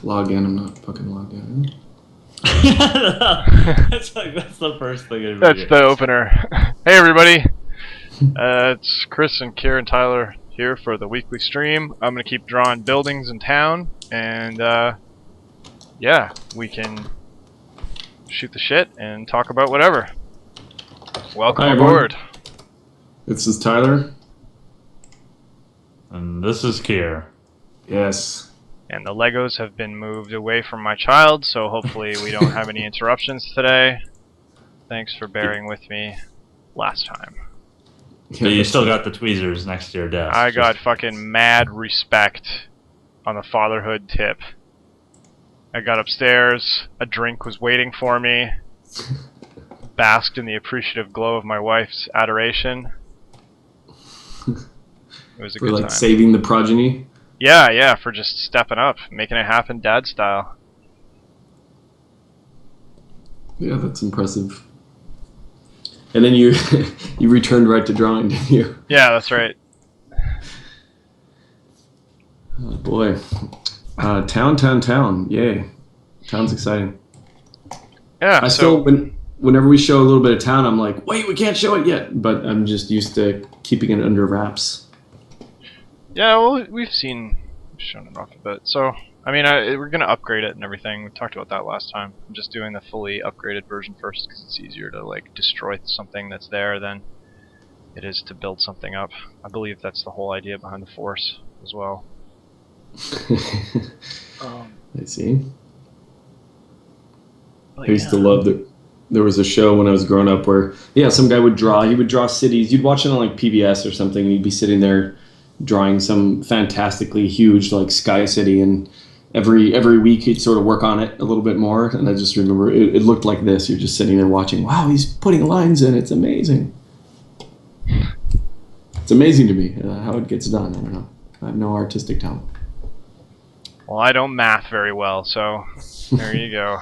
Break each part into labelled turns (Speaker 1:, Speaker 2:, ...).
Speaker 1: log in. I'm not fucking logged in.
Speaker 2: That's the first thing.
Speaker 3: That's the opener. Hey everybody, it's Chris and Keir and Tyler here for the weekly stream. I'm gonna keep drawing buildings in town, and yeah, we can shoot the shit and talk about whatever. Welcome aboard.
Speaker 1: This is Tyler.
Speaker 2: And this is Keir.
Speaker 1: Yes.
Speaker 3: And the Legos have been moved away from my child, so hopefully we don't have any interruptions today. Thanks for bearing with me last time.
Speaker 2: But you still got the tweezers next to your desk.
Speaker 3: I got fucking mad respect on the fatherhood tip. I got upstairs, a drink was waiting for me, basked in the appreciative glow of my wife's adoration. It was a good time.
Speaker 1: Saving the progeny?
Speaker 3: Yeah, for just stepping up, making it happen dad style.
Speaker 1: Yeah, that's impressive. And then you you returned right to drawing, didn't you?
Speaker 3: Yeah, that's right.
Speaker 1: Oh boy. Town. Yay. Town's exciting.
Speaker 3: Yeah,
Speaker 1: whenever we show a little bit of town, I'm like, wait, we can't show it yet. But I'm just used to keeping it under wraps.
Speaker 3: Yeah, well, we've shown it off a bit. So, I mean, we're going to upgrade it and everything. We talked about that last time. I'm just doing the fully upgraded version first because it's easier to, like, destroy something that's there than it is to build something up. I believe that's the whole idea behind the Force as well.
Speaker 1: I see. I used to love that. There was a show when I was growing up where, some guy would draw. He would draw cities. You'd watch it on, like, PBS or something, and he'd be sitting there drawing some fantastically huge like sky city, and every week he'd sort of work on it a little bit more, and I just remember it looked like this. You're just sitting there watching, wow, he's putting lines in, it's amazing. It's amazing to me how it gets done. I don't know, I have no artistic talent.
Speaker 3: Well, I don't math very well, so there you go.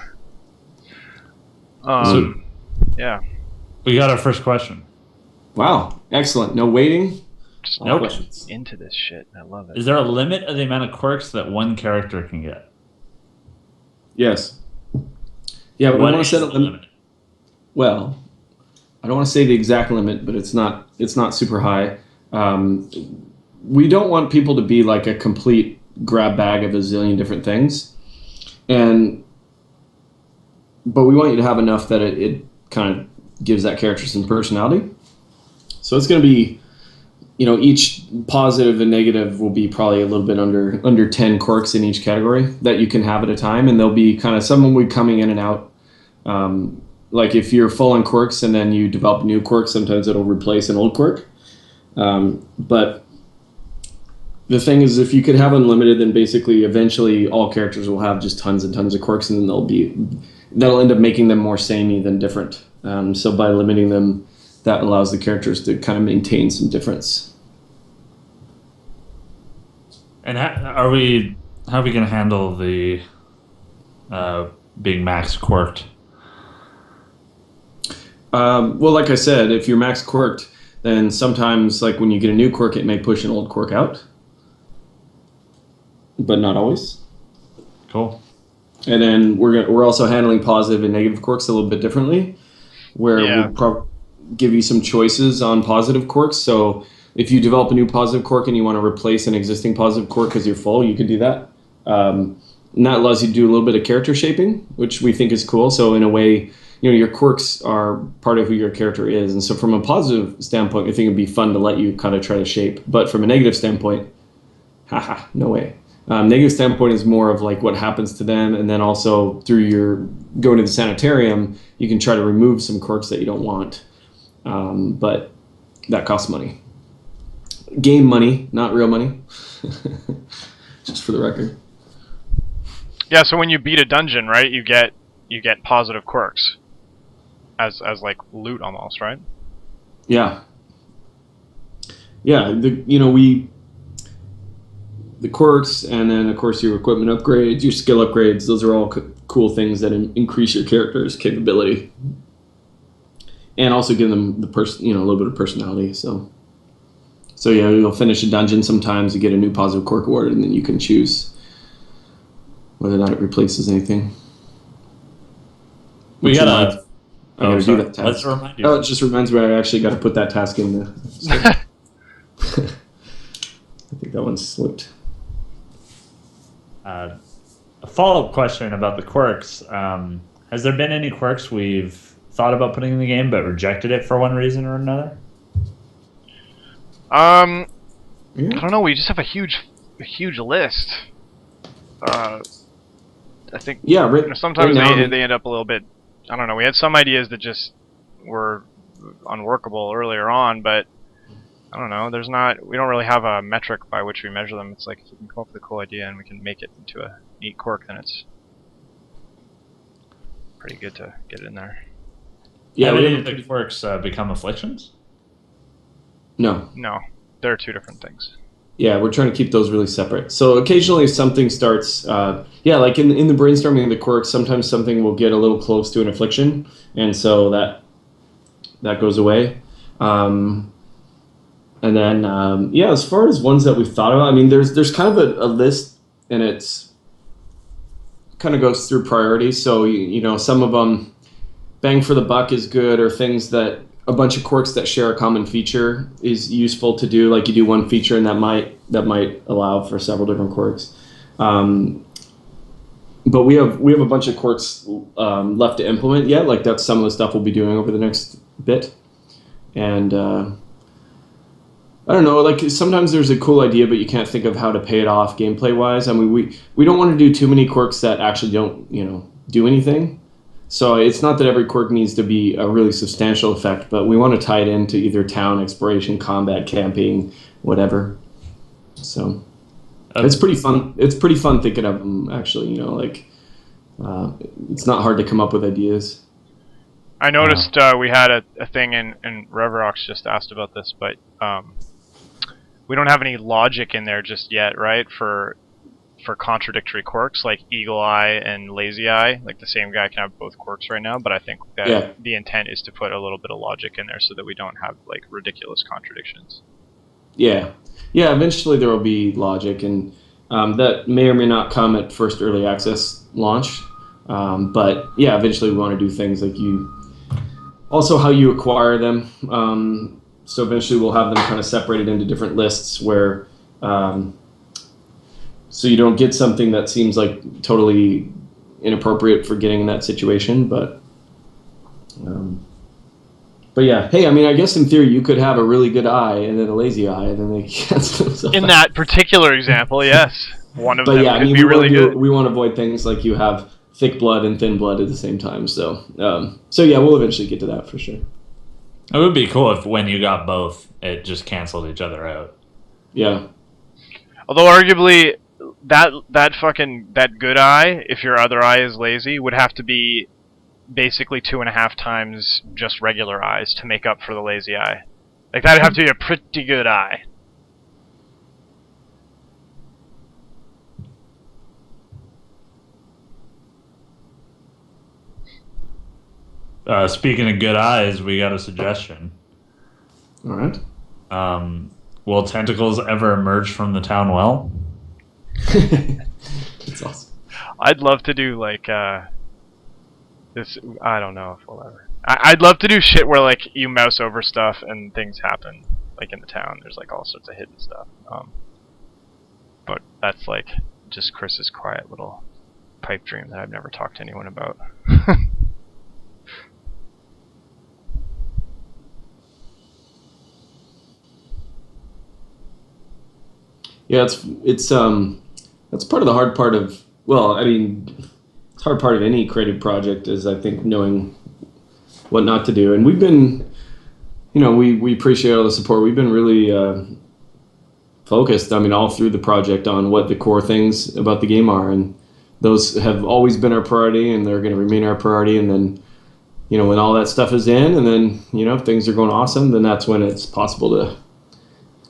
Speaker 3: Yeah,
Speaker 2: we got our first question.
Speaker 1: Wow, excellent. No waiting.
Speaker 3: Just into this shit. I love it.
Speaker 2: Is there a limit of the amount of quirks that one character can get?
Speaker 1: Yes. Yeah, but we want to set a limit. Well, I don't want to say the exact limit, but it's not super high. We don't want people to be like a complete grab bag of a zillion different things, but we want you to have enough that it kind of gives that character some personality. So it's going to be, each positive and negative will be probably a little bit under 10 quirks in each category that you can have at a time, and they'll be kind of, some will be coming in and out. Like if you're full on quirks and then you develop a new quirk, sometimes it'll replace an old quirk. But the thing is, if you could have unlimited, then basically eventually all characters will have just tons and tons of quirks, and then that'll end up making them more samey than different. So by limiting them, that allows the characters to kind of maintain some difference.
Speaker 2: And how are we going to handle the being max quirked?
Speaker 1: Well, like I said, if you're max quirked, then sometimes, like when you get a new quirk, it may push an old quirk out, but not always.
Speaker 2: Cool.
Speaker 1: And then we're also handling positive and negative quirks a little bit differently, where we'll give you some choices on positive quirks. So if you develop a new positive quirk and you want to replace an existing positive quirk because you're full, you can do that. And that allows you to do a little bit of character shaping, which we think is cool. So in a way, your quirks are part of who your character is. And so from a positive standpoint, I think it'd be fun to let you kind of try to shape. But from a negative standpoint, no way. Negative standpoint is more of like what happens to them, and then also through your going to the sanitarium, you can try to remove some quirks that you don't want. But that costs money. Game money, not real money. Just for the record.
Speaker 3: Yeah, so when you beat a dungeon, right, you get positive quirks as like loot almost, right?
Speaker 1: Yeah. Yeah, the quirks, and then of course your equipment upgrades, your skill upgrades, those are all cool things that increase your character's capability. And also give them a little bit of personality, so you'll finish a dungeon sometimes, you get a new positive quirk award, and then you can choose whether or not it replaces anything.
Speaker 2: We
Speaker 1: Which
Speaker 2: gotta.
Speaker 1: I gotta do that task.
Speaker 2: Let's remind you.
Speaker 1: Oh, it just reminds me I actually got to put that task in the. I think that one slipped.
Speaker 2: A follow-up question about the quirks. Has there been any quirks we've thought about putting in the game but rejected it for one reason or another?
Speaker 3: I don't know. We just have a huge list. I think.
Speaker 1: Yeah,
Speaker 3: sometimes
Speaker 1: right now,
Speaker 3: they end up a little bit. I don't know. We had some ideas that just were unworkable earlier on, but I don't know. We don't really have a metric by which we measure them. It's like if we can come up with a cool idea and we can make it into a neat quirk, then it's pretty good to get it in there.
Speaker 2: Yeah, have any of the quirks become afflictions?
Speaker 1: No.
Speaker 3: No, they're two different things.
Speaker 1: Yeah, we're trying to keep those really separate. So occasionally, if something starts, like in the brainstorming of the quirks, sometimes something will get a little close to an affliction, and so that goes away. And then, as far as ones that we've thought about, I mean, there's kind of a list, and it's kind of goes through priorities. So some of them, bang for the buck is good, or things that a bunch of quirks that share a common feature is useful to do. Like you do one feature, and that might allow for several different quirks. But we have a bunch of quirks left to implement yet. Like that's some of the stuff we'll be doing over the next bit, and. I don't know, like sometimes there's a cool idea, but you can't think of how to pay it off gameplay wise. I mean, we don't want to do too many quirks that actually don't, do anything. So it's not that every quirk needs to be a really substantial effect, but we want to tie it into either town, exploration, combat, camping, whatever. So it's pretty fun. It's pretty fun thinking of them, actually, it's not hard to come up with ideas.
Speaker 3: I noticed we had a thing and Reverox just asked about this, but we don't have any logic in there just yet, right? For contradictory quirks like Eagle Eye and Lazy Eye. Like the same guy can have both quirks right now, but I think that the intent is to put a little bit of logic in there so that we don't have like ridiculous contradictions.
Speaker 1: Yeah. Eventually there will be logic, and that may or may not come at first early access launch. But yeah, eventually we want to do things like also how you acquire them. So eventually we'll have them kind of separated into different lists where, so you don't get something that seems like totally inappropriate for getting in that situation. But yeah, hey, I mean, I guess in theory you could have a really good eye and then a lazy eye, and then they cancel themselves.
Speaker 3: In that particular example, yes, one of them could be really good.
Speaker 1: We want to avoid things like you have thick blood and thin blood at the same time. So yeah, we'll eventually get to that for sure.
Speaker 2: It would be cool if when you got both, it just canceled each other out.
Speaker 1: Yeah.
Speaker 3: Although arguably, that good eye, if your other eye is lazy, would have to be basically 2.5 times just regular eyes to make up for the lazy eye. Like that'd have to be a pretty good eye.
Speaker 2: Speaking of good eyes, we got a suggestion.
Speaker 1: All right.
Speaker 2: Will tentacles ever emerge from the town well?
Speaker 1: That's awesome.
Speaker 3: I'd love to do like this. I don't know if we'll ever. I'd love to do shit where like you mouse over stuff and things happen. Like in the town, there's like all sorts of hidden stuff. But that's like just Chris's quiet little pipe dream that I've never talked to anyone about.
Speaker 1: Yeah, that's part of the hard part of, well, I mean, it's a hard part of any creative project is, I think, knowing what not to do. And we've been, we appreciate all the support. We've been really focused, I mean, all through the project on what the core things about the game are. And those have always been our priority, and they're going to remain our priority. And then, when all that stuff is in, and then, if things are going awesome, then that's when it's possible to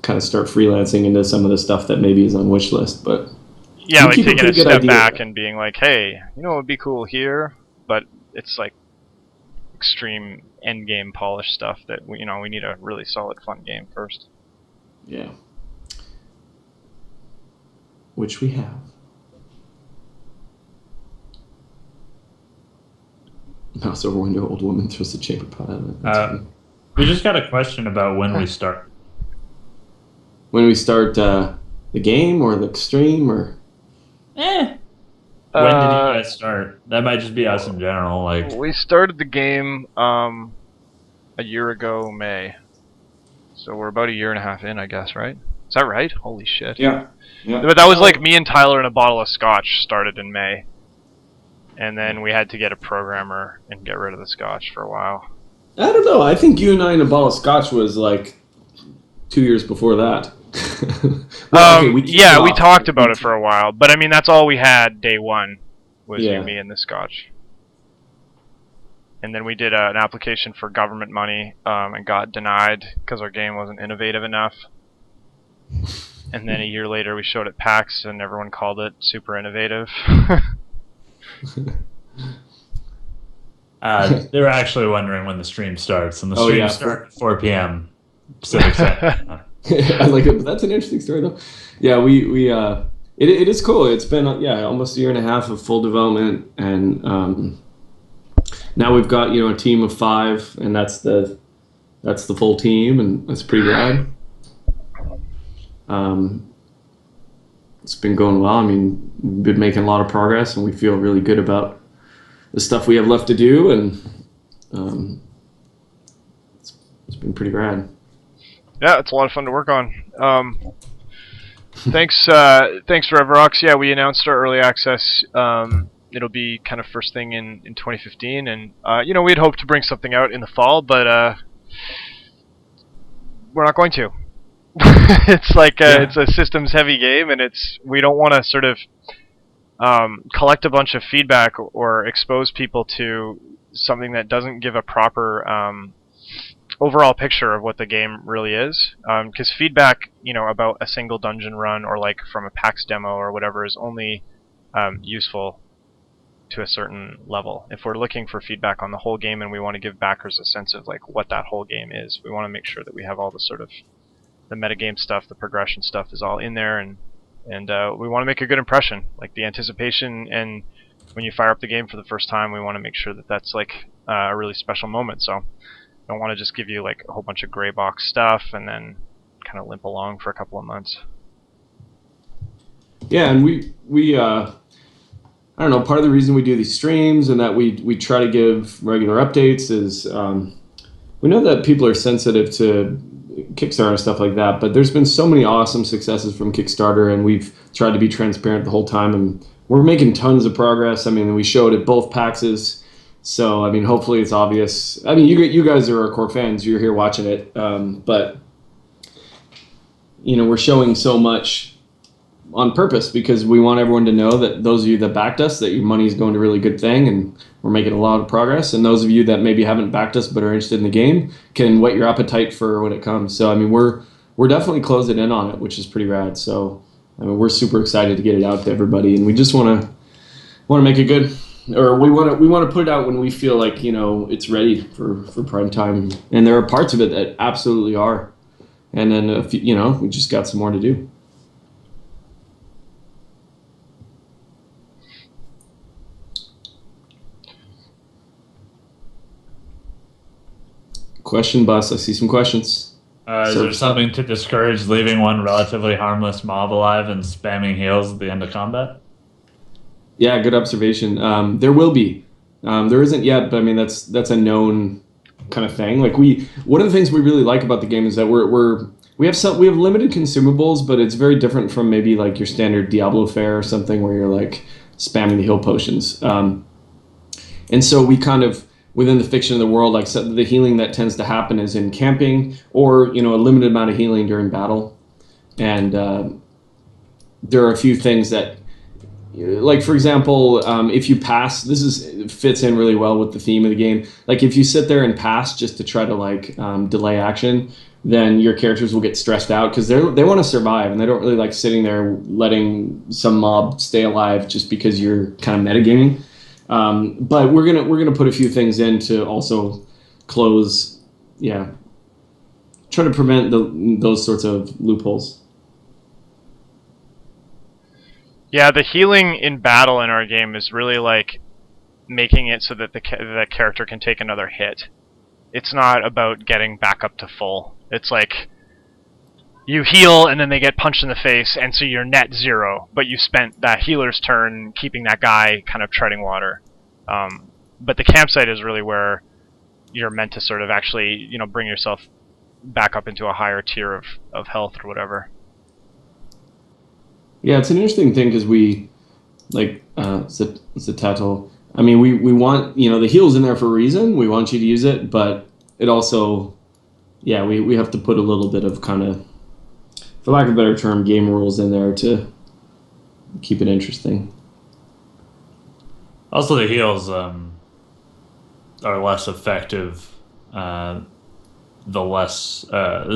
Speaker 1: kind of start freelancing into some of the stuff that maybe is on wish list. But
Speaker 3: yeah, like taking a step back and being like, hey, it would be cool here, but it's like extreme end game polish stuff that we need a really solid fun game first.
Speaker 1: Yeah. Which we have. Mouse over window, old woman throws the chamber pot.
Speaker 2: We just got a question about when we start.
Speaker 1: When we start the game or the stream or.
Speaker 2: When did you guys start? That might just be us in general. Like
Speaker 3: we started the game a year ago, May. So we're about a year and a half in, I guess, right? Is that right? Holy shit.
Speaker 1: Yeah.
Speaker 3: But that was like me and Tyler and a bottle of scotch started in May. And then we had to get a programmer and get rid of the scotch for a while.
Speaker 1: I don't know. I think you and I and a bottle of scotch was like 2 years before that.
Speaker 3: We talked about it for a while. But I mean, that's all we had day one was you, me, and the scotch. And then we did an application for government money and got denied because our game wasn't innovative enough. And then a year later we showed it PAX and everyone called it super innovative.
Speaker 2: They were actually wondering when the stream starts, and the stream starts at 4 p.m. Pacific Standard.
Speaker 1: I like it, but that's an interesting story though. Yeah, it is cool. It's been almost a year and a half of full development, and now we've got a team of 5, and that's the full team, and that's pretty rad. It's been going well. I mean, we've been making a lot of progress, and we feel really good about the stuff we have left to do, and it's been pretty rad.
Speaker 3: Yeah, it's a lot of fun to work on. Thanks for Everox. Yeah, we announced our early access. It'll be kind of first thing in 2015, and we'd hoped to bring something out in the fall, but we're not going to. It's like it's a systems heavy game, and we don't want to sort of collect a bunch of feedback or expose people to something that doesn't give a proper overall picture of what the game really is. Because feedback, about a single dungeon run or like from a PAX demo or whatever is only useful to a certain level. If we're looking for feedback on the whole game and we want to give backers a sense of like what that whole game is, we want to make sure that we have all the sort of the metagame stuff, the progression stuff is all in there, and we want to make a good impression. Like the anticipation, and when you fire up the game for the first time, we want to make sure that that's like a really special moment. So I don't want to just give you like a whole bunch of gray box stuff and then kind of limp along for a couple of months.
Speaker 1: Yeah, and we I don't know, part of the reason we do these streams and that we try to give regular updates is we know that people are sensitive to Kickstarter and stuff like that, but there's been so many awesome successes from Kickstarter, and we've tried to be transparent the whole time, and we're making tons of progress. I mean, we showed at both PAXs, so I mean, hopefully it's obvious. I mean, you guys are our core fans, you're here watching it, but we're showing so much on purpose because we want everyone to know that those of you that backed us, that your money is going to a really good thing, and we're making a lot of progress. And those of you that maybe haven't backed us but are interested in the game can whet your appetite for when it comes. So I mean, we're definitely closing in on it, which is pretty rad. So I mean, we're super excited to get it out to everybody, and we just want to make it good, or we want to put it out when we feel like it's ready for prime time. And there are parts of it that absolutely are, and then we just got some more to do. Question bus. I see some questions.
Speaker 2: Is there something to discourage leaving one relatively harmless mob alive and spamming heals at the end of combat?
Speaker 1: Yeah, good observation. There will be. There isn't yet, but I mean that's a known kind of thing. Like one of the things we really like about the game is that we have limited consumables, but it's very different from maybe like your standard Diablo fare or something where you're like spamming the heal potions. And so we kind of, within the fiction of the world, like so the healing that tends to happen is in camping, or a limited amount of healing during battle. And there are a few things that, like for example, if you pass, fits in really well with the theme of the game. Like if you sit there and pass just to try to like delay action, then your characters will get stressed out because they want to survive, and they don't really like sitting there letting some mob stay alive just because you're kind of metagaming. But we're gonna put a few things in to also close, try to prevent those sorts of loopholes. Yeah,
Speaker 3: the healing in battle in our game is really like making it so that the character can take another hit. It's not about getting back up to full. It's like you heal and then they get punched in the face, and so you're net 0, but you spent that healer's turn keeping that guy kind of treading water. But the campsite is really where you're meant to sort of actually, you know, bring yourself back up into a higher tier of health or whatever.
Speaker 1: Yeah, it's an interesting thing because we, like, Zetatel, I mean, we want, you know, the heal's in there for a reason. We want you to use it, but it also, yeah, we have to put a little bit of kind of, for lack of a better term, game rules in there to keep it interesting.
Speaker 2: Also, the heals are less effective the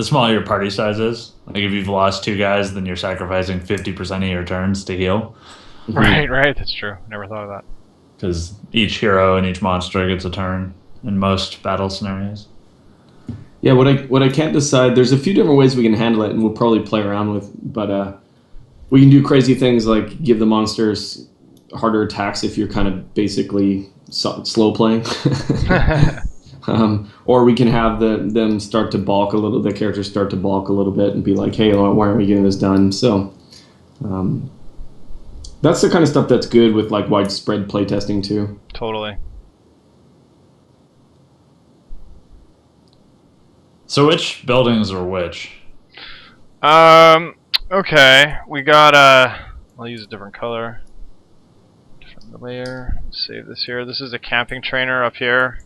Speaker 2: smaller your party size is. Like if you've lost 2 guys, then you're sacrificing 50% of your turns to heal.
Speaker 3: Right, that's true. Never thought of that.
Speaker 2: Because each hero and each monster gets a turn in most battle scenarios.
Speaker 1: Yeah, what I can't decide, there's a few different ways we can handle it, and we'll probably play around with, but we can do crazy things like give the monsters harder attacks if you're kind of basically slow playing. Or we can have them start to balk a little, the characters start to balk a little bit and be like, hey, why aren't we getting this done? So that's the kind of stuff that's good with like widespread playtesting too.
Speaker 3: Totally.
Speaker 2: So which buildings are which?
Speaker 3: Okay, we got I'll use a different color. Different layer. Save this here. This is a camping trainer up here.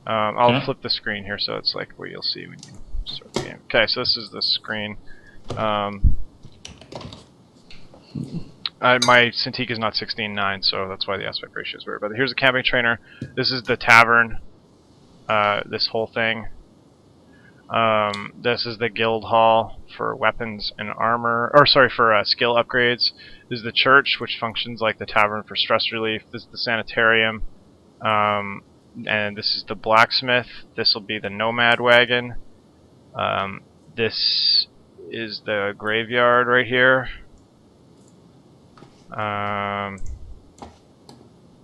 Speaker 3: I'll flip the screen here so it's like what you'll see when you start the game. Okay, so this is the screen. My Cintiq is not 16:9, so that's why the aspect ratio is weird. But here's a camping trainer. This is the tavern. This whole thing. This is the guild hall for weapons and armor, or sorry, for skill upgrades. This is the church, which functions like the tavern for stress relief. This is the sanitarium, and this is the blacksmith. This will be the nomad wagon. This is the graveyard right here.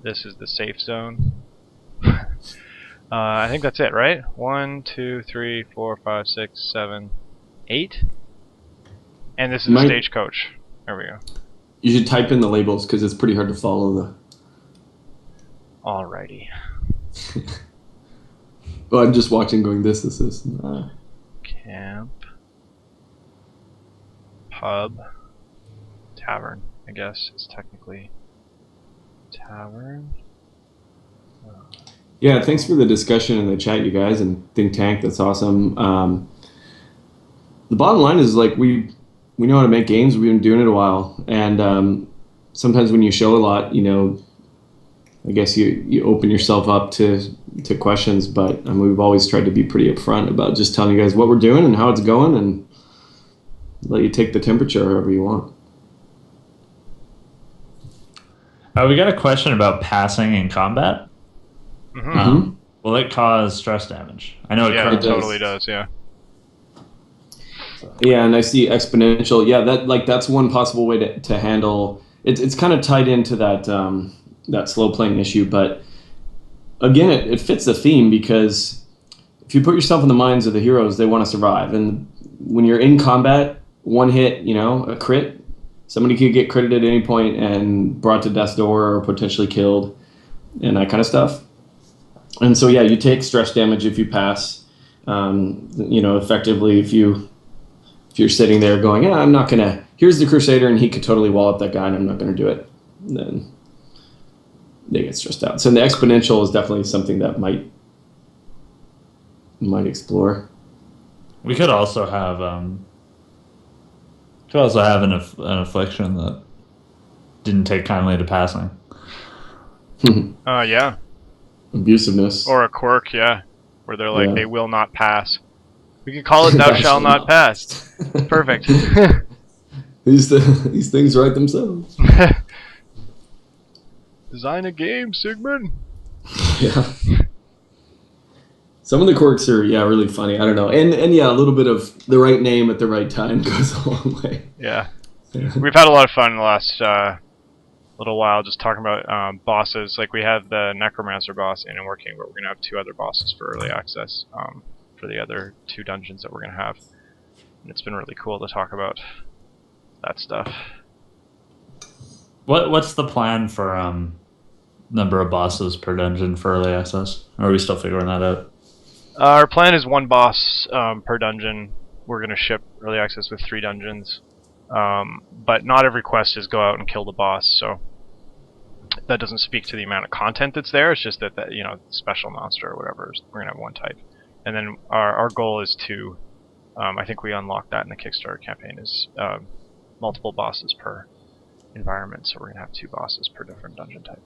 Speaker 3: This is the safe zone. I think that's it, right? 1, 2, 3, 4, 5, 6, 7, 8. And this is the stagecoach. There we go.
Speaker 1: You should type in the labels because it's pretty hard to follow the.
Speaker 3: Alrighty.
Speaker 1: Well, I'm just watching going this.
Speaker 3: Camp. Pub. Tavern, I guess, is technically tavern.
Speaker 1: Yeah, thanks for the discussion in the chat, you guys, and Think Tank. That's awesome. The bottom line is like we know how to make games. We've been doing it a while, and sometimes when you show a lot, you know, I guess you open yourself up to questions. But I mean, we've always tried to be pretty upfront about just telling you guys what we're doing and how it's going, and let you take the temperature however you want.
Speaker 2: We got a question about passing in combat. Will it cause stress damage? I know it
Speaker 3: totally does. Yeah.
Speaker 1: Yeah, and I see exponential. Yeah, that's one possible way to handle. It's kind of tied into that slow playing issue, but again, it fits the theme because if you put yourself in the minds of the heroes, they want to survive, and when you're in combat, one hit, you know, a crit, somebody could get critted at any point and brought to death's door or potentially killed, and that kind of stuff. And so, yeah, you take stress damage if you pass. You know, effectively, if you're sitting there going, yeah, I'm not gonna. Here's the Crusader, and he could totally wall up that guy, and I'm not gonna do it. And then they get stressed out. So the exponential is definitely something that might explore.
Speaker 2: We could also have an affliction that didn't take kindly to passing.
Speaker 3: Yeah.
Speaker 1: Abusiveness.
Speaker 3: Or a quirk, yeah. Where they're like, they will not pass. We could call it thou shalt not pass. Perfect.
Speaker 1: These things write themselves.
Speaker 3: Design a game, Sigman.
Speaker 1: Yeah. Some of the quirks are really funny. I don't know. And yeah, a little bit of the right name at the right time goes a long way.
Speaker 3: Yeah. We've had a lot of fun in the little while just talking about bosses. Like we have the Necromancer boss in and working, but we're gonna have 2 other bosses for early access for the other 2 dungeons that we're gonna have. And it's been really cool to talk about that stuff.
Speaker 2: What's the plan for number of bosses per dungeon for early access? Or are we still figuring that out?
Speaker 3: Our plan is 1 boss per dungeon. We're gonna ship early access with 3 dungeons. But not every quest is go out and kill the boss, so that doesn't speak to the amount of content that's there. It's just that special monster or whatever, we're gonna have 1 type. And then our goal is to, I think we unlocked that in the Kickstarter campaign, is multiple bosses per environment. So we're gonna have 2 bosses per different dungeon type.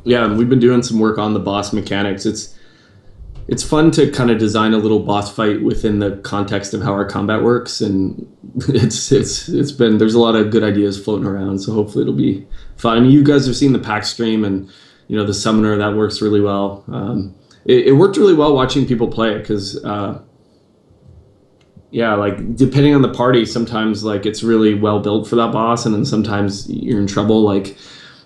Speaker 1: Yeah, and we've been doing some work on the boss mechanics. It's fun to kind of design a little boss fight within the context of how our combat works, and it's been, there's a lot of good ideas floating around. So hopefully it'll be fun. I mean, you guys have seen the pack stream, and the summoner, that works really well. It worked really well watching people play it because, like depending on the party, sometimes like it's really well built for that boss, and then sometimes you're in trouble. Like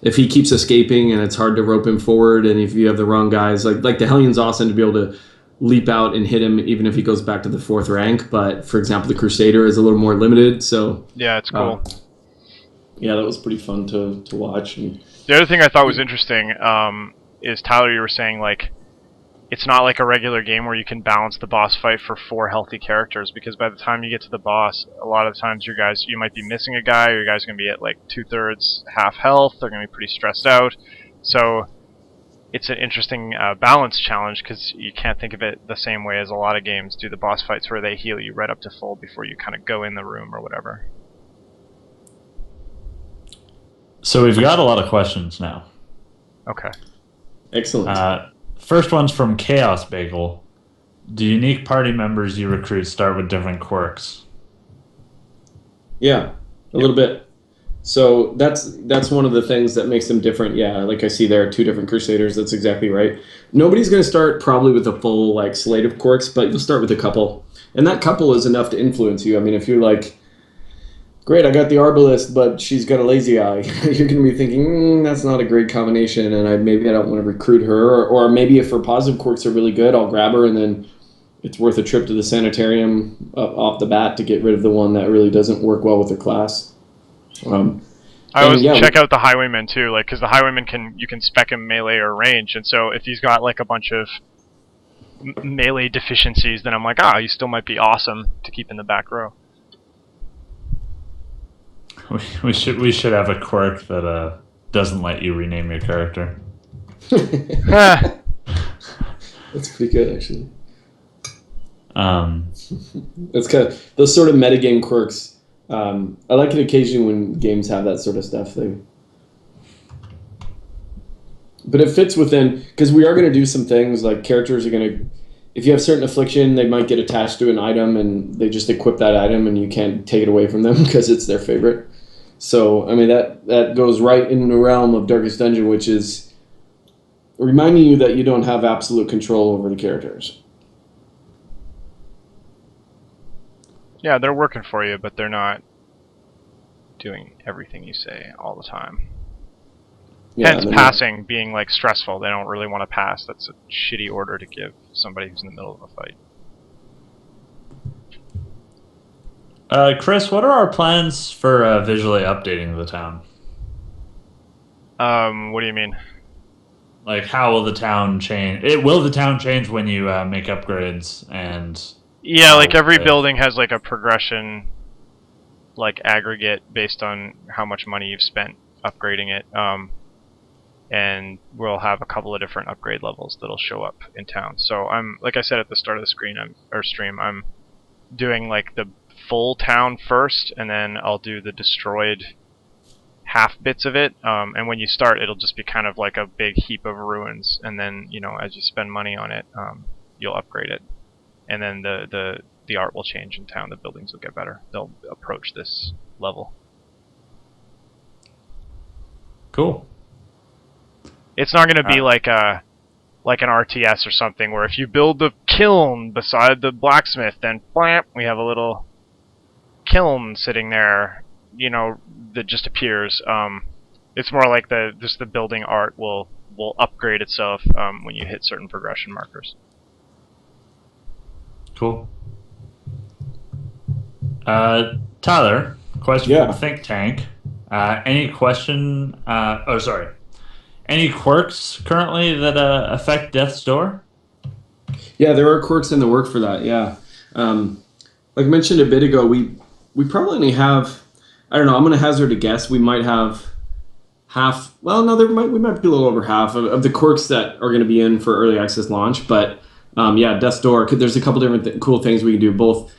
Speaker 1: if he keeps escaping and it's hard to rope him forward, and if you have the wrong guys, like the Hellion's awesome to be able to leap out and hit him even if he goes back to the 4th rank. But for example, the Crusader is a little more limited. So
Speaker 3: yeah, it's cool.
Speaker 1: Yeah, that was pretty fun to watch. And
Speaker 3: the other thing I thought was interesting is, Tyler, you were saying like it's not like a regular game where you can balance the boss fight for 4 healthy characters, because by the time you get to the boss, a lot of times you might be missing a guy, or your guy's going to be at like 2/3 half health. They're going to be pretty stressed out. So it's an interesting balance challenge, because you can't think of it the same way as a lot of games do the boss fights, where they heal you right up to full before you kind of go in the room or whatever.
Speaker 2: So we've got a lot of questions now.
Speaker 3: Okay.
Speaker 1: Excellent.
Speaker 2: First one's from Chaos Bagel. Do unique party members you recruit start with different quirks?
Speaker 1: Yeah, a little bit. So that's one of the things that makes them different. Yeah, like I see there are 2 different Crusaders. That's exactly right. Nobody's going to start probably with a full like slate of quirks, but you'll start with a couple. And that couple is enough to influence you. I mean, if you're like, great, I got the Arbalist, but she's got a lazy eye, you're going to be thinking, that's not a great combination, and maybe I don't want to recruit her. Or maybe if her positive quirks are really good, I'll grab her, and then it's worth a trip to the sanitarium off the bat to get rid of the one that really doesn't work well with her class.
Speaker 3: I always check out the Highwayman too, like, because the Highwayman you can spec him melee or range, and so if he's got like a bunch of melee deficiencies, then I'm like, he still might be awesome to keep in the back row.
Speaker 2: We should have a quirk that doesn't let you rename your character.
Speaker 1: That's pretty good, actually. That's kind of those sort of metagame quirks. I like it occasionally when games have that sort of stuff. But it fits within, because we are going to do some things like characters are going to, if you have certain affliction, they might get attached to an item and they just equip that item and you can't take it away from them because it's their favorite. So, I mean, that goes right in the realm of Darkest Dungeon, which is reminding you that you don't have absolute control over the characters.
Speaker 3: Yeah, they're working for you, but they're not doing everything you say all the time.
Speaker 1: Yeah,
Speaker 3: hence passing being like stressful. They don't really want to pass. That's a shitty order to give somebody who's in the middle of a fight.
Speaker 2: Chris, what are our plans for visually updating the town?
Speaker 3: What do you mean?
Speaker 2: Like, how will the town change? Will the town change when you make upgrades? And
Speaker 3: yeah, like every building has like a progression, like aggregate based on how much money you've spent upgrading it. And we'll have a couple of different upgrade levels that'll show up in town. So I'm, like I said at the start of the stream, I'm doing like the full town first, and then I'll do the destroyed half bits of it. And when you start, it'll just be kind of like a big heap of ruins. And then, as you spend money on it, you'll upgrade it. And then the art will change in town. The buildings will get better. They'll approach this level.
Speaker 2: Cool.
Speaker 3: It's not going to be like an RTS or something where if you build the kiln beside the blacksmith, then blam, we have a little kiln sitting there that just appears. It's more like the building art will upgrade itself when you hit certain progression markers.
Speaker 2: Cool. Tyler, question from Think Tank. Any quirks currently that affect Death's Door?
Speaker 1: Yeah, there are quirks in the work for that. Yeah, like I mentioned a bit ago, we probably only have, I don't know, I'm going to hazard a guess. We might have half. Well, no, we might be a little over half of the quirks that are going to be in for early access launch. But Death's Door. There's a couple different cool things we can do. Both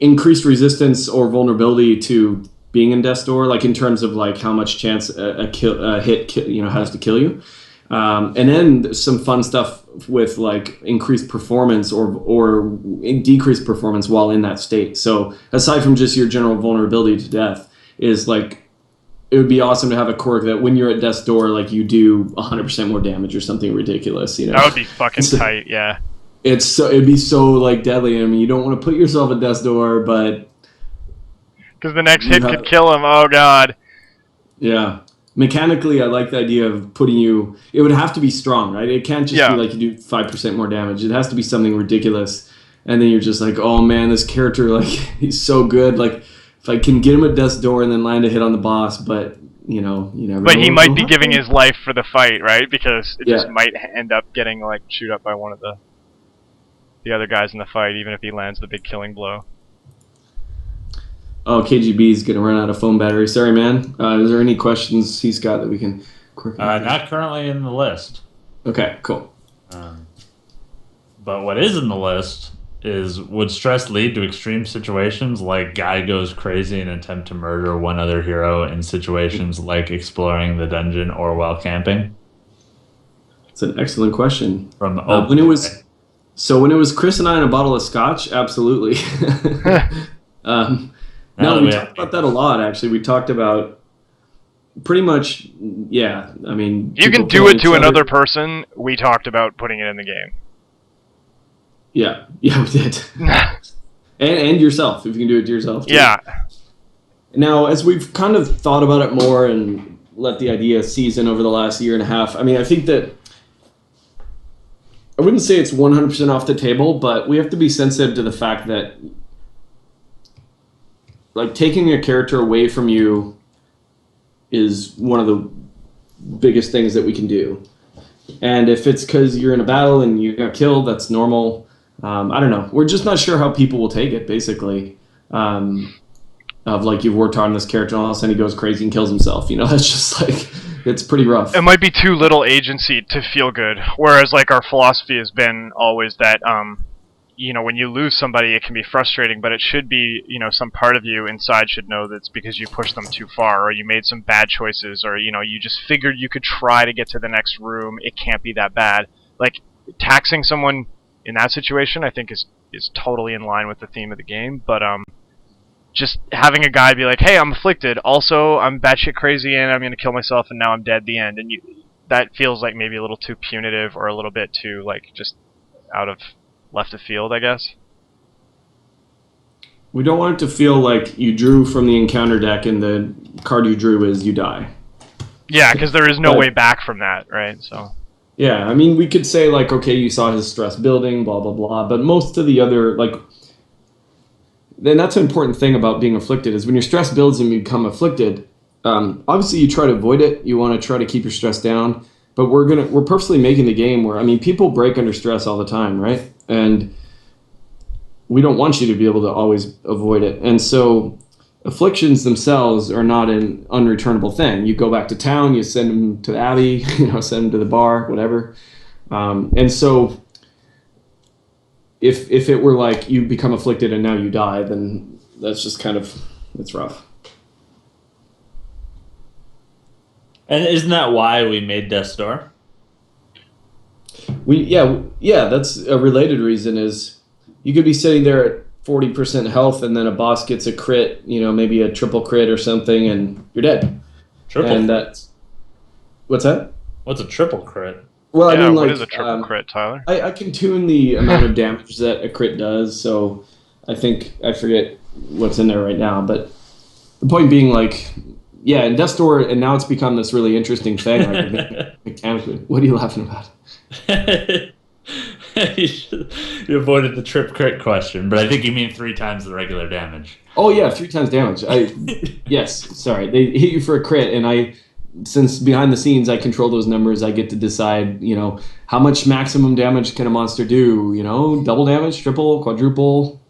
Speaker 1: increased resistance or vulnerability to being in Death's Door, like in terms of like how much chance a hit has to kill you. And then some fun stuff with like increased performance or decreased performance while in that state. So aside from just your general vulnerability to death, is like it would be awesome to have a quirk that when you're at Death's Door, like you do 100% more damage or something ridiculous.
Speaker 3: That would be fucking tight. Yeah.
Speaker 1: It'd be so like deadly. I mean, you don't want to put yourself at Death's Door, but
Speaker 3: because the next hit could kill him. Oh god.
Speaker 1: Yeah. Mechanically, I like the idea of putting you. It would have to be strong, right? It can't just be like you do 5% more damage. It has to be something ridiculous, and then you're just like, oh man, this character, like he's so good. Like if I can get him at Death's Door and then land a hit on the boss, but you never.
Speaker 3: But he might be giving his life for the fight, right? Because it just might end up getting like chewed up by one of the other guys in the fight, even if he lands the big killing blow.
Speaker 1: Oh, KGB's going to run out of phone battery. Sorry, man. Is there any questions he's got that we can quickly...
Speaker 2: Not currently in the list.
Speaker 1: Okay, cool.
Speaker 2: But what is in the list is, would stress lead to extreme situations like guy goes crazy and attempt to murder one other hero in situations like exploring the dungeon or while camping?
Speaker 1: It's an excellent question.
Speaker 2: When
Speaker 1: it was Chris and I in a bottle of scotch, absolutely. No, we talked about that a lot, actually. We talked about pretty much, yeah, I mean...
Speaker 3: You can do it to another person. We talked about putting it in the game.
Speaker 1: Yeah, we did. and yourself, if you can do it to yourself, too.
Speaker 3: Yeah.
Speaker 1: Now, as we've kind of thought about it more and let the idea season over the last year and a half, I mean, I think that... I wouldn't say it's 100% off the table, but we have to be sensitive to the fact that like taking a character away from you is one of the biggest things that we can do. And if it's because you're in a battle and you got killed, that's normal. I don't know. We're just not sure how people will take it, basically. Of like you've worked hard on this character and all of a sudden he goes crazy and kills himself. That's just like, it's pretty rough.
Speaker 3: It might be too little agency to feel good. Whereas like our philosophy has been always that, when you lose somebody, it can be frustrating, but it should be, some part of you inside should know that it's because you pushed them too far, or you made some bad choices, or, you just figured you could try to get to the next room. It can't be that bad. Like, taxing someone in that situation, I think is totally in line with the theme of the game, but, just having a guy be like, hey, I'm afflicted, also, I'm batshit crazy, and I'm gonna kill myself, and now I'm dead, the end, and that feels like maybe a little too punitive, or a little bit too, like, just out of left of field, I guess.
Speaker 1: We don't want it to feel like you drew from the encounter deck and the card you drew is you die.
Speaker 3: Yeah, because there is no way back from that, right? So.
Speaker 1: Yeah, I mean, we could say like, okay, you saw his stress building, blah, blah, blah, but most of the other, like, then that's an important thing about being afflicted is when your stress builds and you become afflicted, obviously you try to avoid it. You want to try to keep your stress down, but we're purposely making the game where, I mean, people break under stress all the time, right? And we don't want you to be able to always avoid it. And so afflictions themselves are not an unreturnable thing. You go back to town, you send them to the Abbey, send them to the bar, whatever. And so if it were like you become afflicted and now you die, then that's just kind of, it's rough.
Speaker 2: And isn't that why we made Death's Door?
Speaker 1: Yeah, that's a related reason is you could be sitting there at 40% health and then a boss gets a crit, maybe a triple crit or something and you're dead.
Speaker 2: Triple?
Speaker 1: And that's... What's that?
Speaker 2: What's a triple crit?
Speaker 1: Well,
Speaker 3: yeah,
Speaker 1: I mean,
Speaker 3: what
Speaker 1: like,
Speaker 3: is a triple crit, Tyler?
Speaker 1: I can tune the amount of damage that a crit does, so I forget what's in there right now, but the point being, like, yeah, in Death's Door, and now it's become this really interesting thing. Like, mechanically, what are you laughing about?
Speaker 2: You avoided the trip crit question, but I think you mean 3 times the regular damage.
Speaker 1: Oh yeah, 3 times damage. Yes, sorry, they hit you for a crit, and since behind the scenes I control those numbers, I get to decide, how much maximum damage can a monster do? Double damage, triple, quadruple,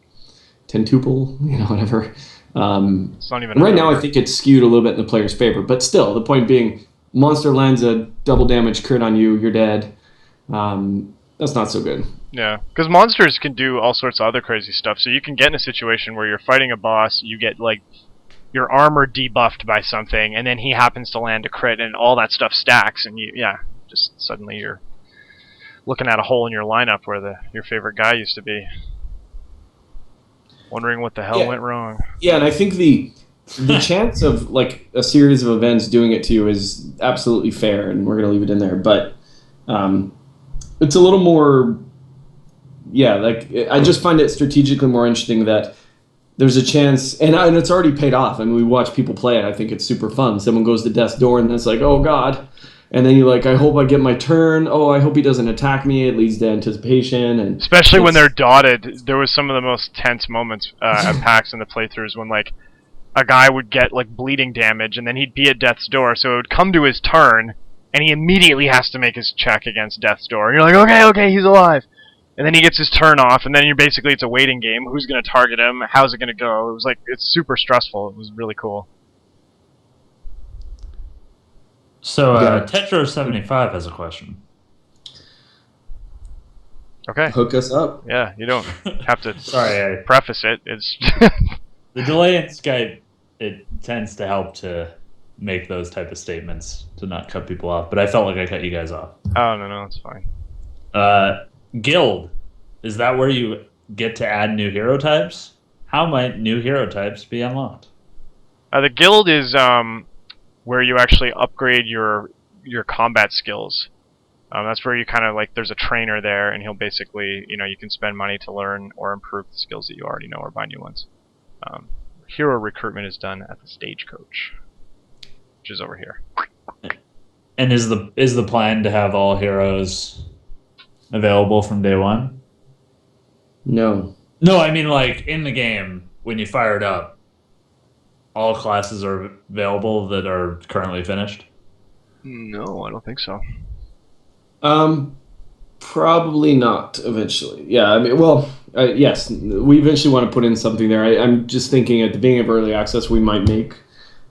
Speaker 1: tentuple, whatever.
Speaker 3: It's not even
Speaker 1: right now, I think it's skewed a little bit in the player's favor, but still, the point being, monster lands a double damage crit on you, you're dead. That's not so good.
Speaker 3: Yeah, because monsters can do all sorts of other crazy stuff. So you can get in a situation where you're fighting a boss, you get like your armor debuffed by something, and then he happens to land a crit, and all that stuff stacks, and just suddenly you're looking at a hole in your lineup where your favorite guy used to be, wondering what the hell went wrong.
Speaker 1: Yeah, and I think the chance of like a series of events doing it to you is absolutely fair, and we're gonna leave it in there, but. It's a little more, I just find it strategically more interesting that there's a chance, and it's already paid off. I mean, we watch people play it. I think it's super fun. Someone goes to Death's Door, and it's like, oh, God. And then you're like, I hope I get my turn. Oh, I hope he doesn't attack me. It leads to anticipation. And
Speaker 3: especially when they're dotted. There was some of the most tense moments at PAX in the playthroughs when, like, a guy would get, like, bleeding damage, and then he'd be at Death's Door, so it would come to his turn, and he immediately has to make his check against Death's Door. And you're like, okay, he's alive. And then he gets his turn off, and then it's a waiting game. Who's going to target him? How's it going to go? It was like, it's super stressful. It was really cool.
Speaker 2: So, Tetro75 has a question.
Speaker 3: Okay.
Speaker 1: Hook us up.
Speaker 3: Yeah, you don't have to
Speaker 2: Sorry,
Speaker 3: preface it. It's
Speaker 2: the delay in Skype, it tends to help to make those type of statements to not cut people off, but I felt like I cut you guys off.
Speaker 3: Oh, no, it's fine.
Speaker 2: Guild, is that where you get to add new hero types? How might new hero types be unlocked?
Speaker 3: The guild is where you actually upgrade your combat skills. That's where you kind of like, there's a trainer there, and he'll basically, you can spend money to learn or improve the skills that you already know or buy new ones. Hero recruitment is done at the Stagecoach, which is over here.
Speaker 2: And is the plan to have all heroes available from day one?
Speaker 1: No.
Speaker 2: No, I mean like in the game when you fire it up, all classes are available that are currently finished?
Speaker 3: No, I don't think so.
Speaker 1: Probably not eventually. Yeah, I mean, well, yes, we eventually want to put in something there. I'm just thinking at the beginning of early access, we might make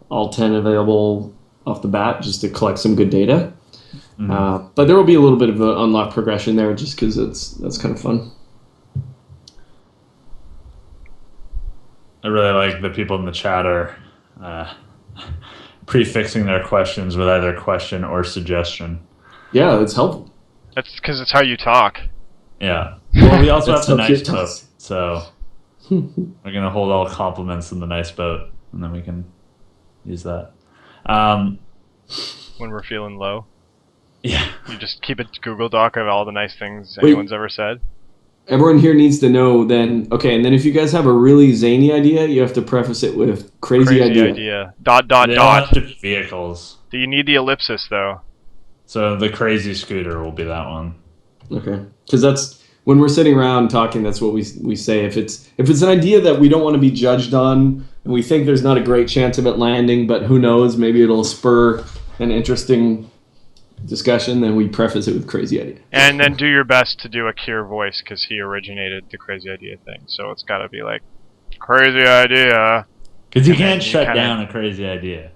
Speaker 1: all 10 available off the bat just to collect some good data. Mm-hmm. But there will be a little bit of an unlock progression there just because that's kind of fun.
Speaker 2: I really like that people in the chat are prefixing their questions with either question or suggestion.
Speaker 1: Yeah, it's helpful.
Speaker 3: That's because it's how you talk.
Speaker 2: Yeah. Well, we also have the nice boat, so we're going to hold all compliments in the nice boat, and then we can use that.
Speaker 3: When we're feeling low.
Speaker 2: Yeah.
Speaker 3: You just keep a Google Doc of all the nice things anyone's ever said.
Speaker 1: Everyone here needs to know then, okay, and then if you guys have a really zany idea, you have to preface it with crazy idea.
Speaker 3: Dot.
Speaker 2: Have to be vehicles.
Speaker 3: Do you need the ellipsis, though?
Speaker 2: So the crazy scooter will be that one.
Speaker 1: Okay. Because that's, when we're sitting around talking, that's what we say. If it's an idea that we don't want to be judged on, and we think there's not a great chance of it landing, but who knows, maybe it'll spur an interesting discussion, then we preface it with crazy idea.
Speaker 3: And then do your best to do a Keir voice, because he originated the crazy idea thing. So it's got to be like, crazy idea.
Speaker 2: Because you can't shut down a crazy idea.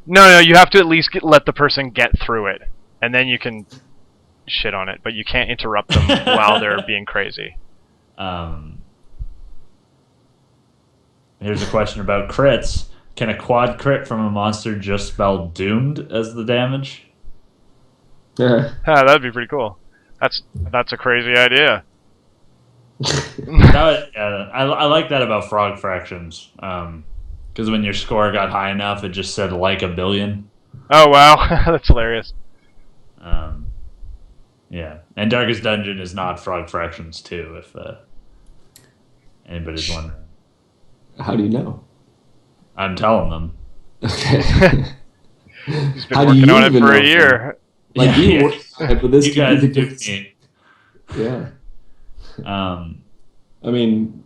Speaker 3: No, you have to at least let the person get through it. And then you can shit on it, but you can't interrupt them while they're being crazy.
Speaker 2: Here's a question about crits. Can a quad crit from a monster just spell doomed as the damage?
Speaker 3: That'd be pretty cool. That's a crazy idea.
Speaker 2: I like that about frog fractions. Because when your score got high enough, it just said like a billion.
Speaker 3: Oh wow, that's hilarious.
Speaker 2: Yeah, and Darkest Dungeon is not frog fractions too. If anybody's wondering.
Speaker 1: How do you know?
Speaker 2: I'm telling them.
Speaker 1: Okay.
Speaker 3: He's been working on it for a year.
Speaker 1: Like
Speaker 2: Yeah,
Speaker 1: but this
Speaker 2: you
Speaker 1: could
Speaker 2: guys
Speaker 1: be the
Speaker 2: do
Speaker 1: difference.
Speaker 2: me.
Speaker 1: Yeah.
Speaker 2: Um,
Speaker 1: I mean,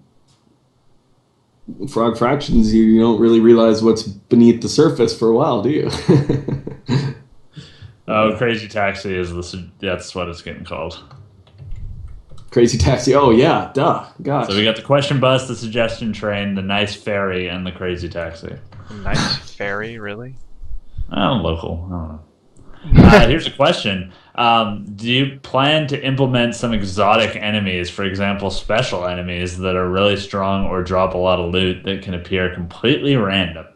Speaker 1: frog fractions, you don't really realize what's beneath the surface for a while, do you?
Speaker 2: Crazy Taxi is that's what it's getting called.
Speaker 1: Crazy Taxi. Oh, yeah. Duh. Gosh.
Speaker 2: So we got the question bus, the suggestion train, the nice ferry, and the Crazy Taxi.
Speaker 3: Nice ferry, really?
Speaker 2: Local. I don't know. Here's a question. Do you plan to implement some exotic enemies, for example, special enemies that are really strong or drop a lot of loot that can appear completely random?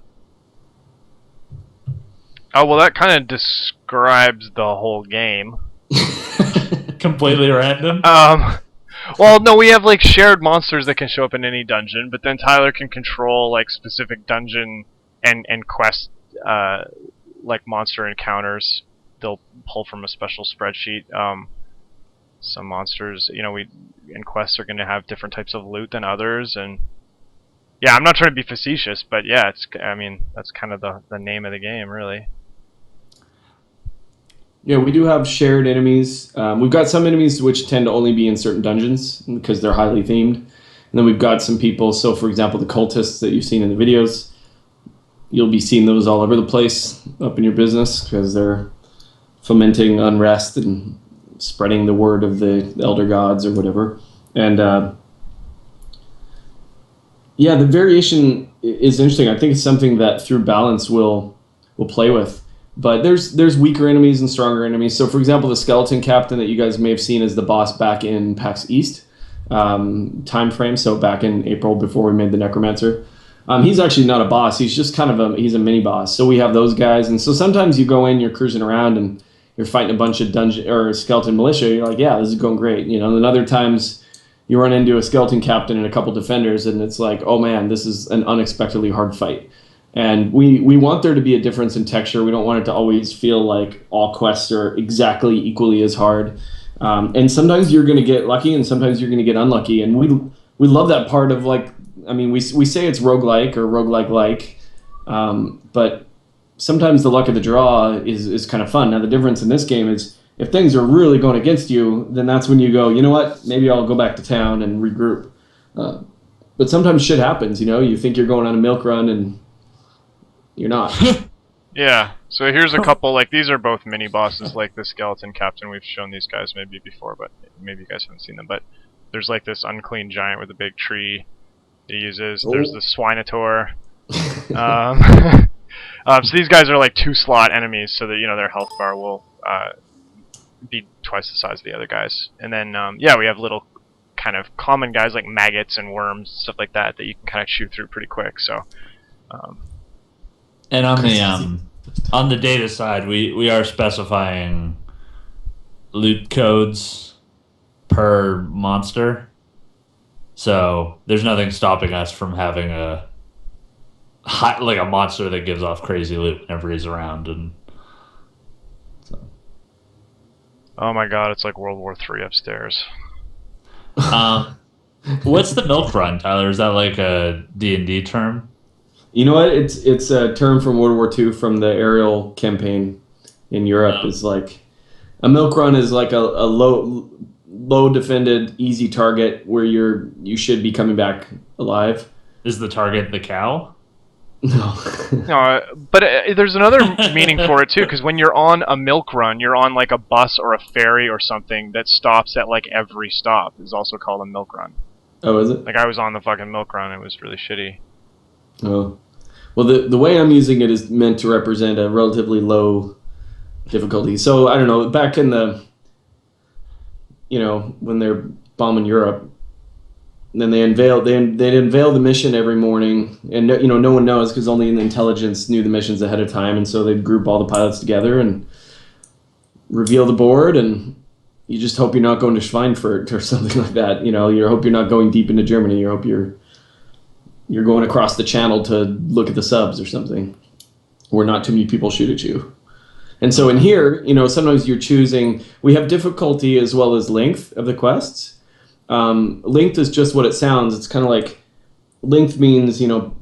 Speaker 3: Oh, well, that kind of describes the whole game.
Speaker 2: Completely random?
Speaker 3: Well, no, we have, like, shared monsters that can show up in any dungeon, but then Tyler can control, like, specific dungeon and quest, like, monster encounters. They'll pull from a special spreadsheet. Some monsters, and quests are going to have different types of loot than others, and yeah, I'm not trying to be facetious, but yeah, that's kind of the name of the game, really.
Speaker 1: Yeah, we do have shared enemies. We've got some enemies which tend to only be in certain dungeons because they're highly themed. And then we've got some people, so for example, the cultists that you've seen in the videos, you'll be seeing those all over the place up in your business because they're fomenting unrest and spreading the word of the elder gods or whatever. And yeah, the variation is interesting. I think it's something that through balance we'll play with. But there's weaker enemies and stronger enemies. So, for example, the skeleton captain that you guys may have seen as the boss back in PAX East time frame. So back in April before we made the Necromancer. He's actually not a boss. He's just kind of he's a mini boss. So we have those guys. And so sometimes you go in, you're cruising around, and you're fighting a bunch of dungeon or skeleton militia. You're like, yeah, this is going great. And other times you run into a skeleton captain and a couple defenders, and it's like, oh man, this is an unexpectedly hard fight. And we want there to be a difference in texture. We don't want it to always feel like all quests are exactly equally as hard. And sometimes you're going to get lucky, and sometimes you're going to get unlucky. And we love that part of, like, I mean, we say it's roguelike or roguelike-like, but sometimes the luck of the draw is kind of fun. Now, the difference in this game is if things are really going against you, then that's when you go, you know what, maybe I'll go back to town and regroup. But sometimes shit happens, you think you're going on a milk run, and you're not.
Speaker 3: Yeah, so here's a couple, like, these are both mini bosses, like the skeleton captain. We've shown these guys maybe before, but maybe you guys haven't seen them. But there's like this unclean giant with a big tree he uses. There's the Swinator. So these guys are like 2-slot enemies, so that their health bar will be twice the size of the other guys. And then yeah, we have little kind of common guys like maggots and worms, stuff like that you can kind of shoot through pretty quick. So
Speaker 2: and on the data side, we are specifying loot codes per monster. So there's nothing stopping us from having a monster that gives off crazy loot whenever he's around, and so.
Speaker 3: Oh my god, it's like World War III upstairs.
Speaker 2: What's the milk run, Tyler? Is that like a D&D term?
Speaker 1: You know what? It's a term from World War II from the aerial campaign in Europe. It's like a milk run is like a low defended, easy target where you should be coming back alive.
Speaker 2: Is the target the cow?
Speaker 1: No.
Speaker 3: No, but there's another meaning for it too, because when you're on a milk run, you're on like a bus or a ferry or something that stops at like every stop. Is also called a milk run.
Speaker 1: Oh, is it?
Speaker 3: Like I was on the fucking milk run. It was really shitty.
Speaker 1: Oh. Well, the way I'm using it is meant to represent a relatively low difficulty. So, I don't know, back in the, when they're bombing Europe, then they'd unveil the mission every morning, and no one knows because only the intelligence knew the missions ahead of time, and so they'd group all the pilots together and reveal the board, and you just hope you're not going to Schweinfurt or something like that. You hope you're not going deep into Germany. You hope you're going across the channel to look at the subs or something, where not too many people shoot at you. And so in here, sometimes you're choosing. We have difficulty as well as length of the quests. Length is just what it sounds. It's kind of like length means,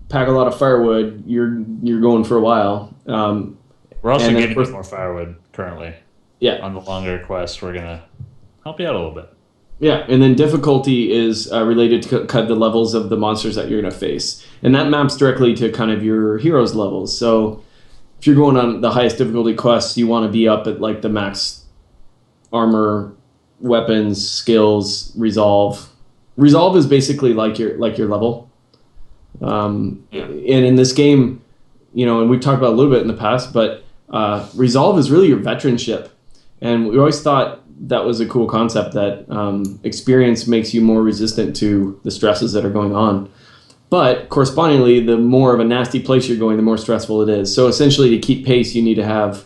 Speaker 1: pack a lot of firewood. You're going for a while.
Speaker 2: We're also getting more firewood currently.
Speaker 1: Yeah.
Speaker 2: On the longer quest, we're gonna help you out a little bit.
Speaker 1: Yeah, and then difficulty is related to the levels of the monsters that you're going to face. And that maps directly to kind of your hero's levels. So if you're going on the highest difficulty quests, you want to be up at like the max armor, weapons, skills, resolve. Resolve is basically like your level. And in this game, and we've talked about it a little bit in the past, but resolve is really your veteranship. And we always thought that was a cool concept, that experience makes you more resistant to the stresses that are going on. But correspondingly, the more of a nasty place you're going, the more stressful it is. So essentially, to keep pace, you need to have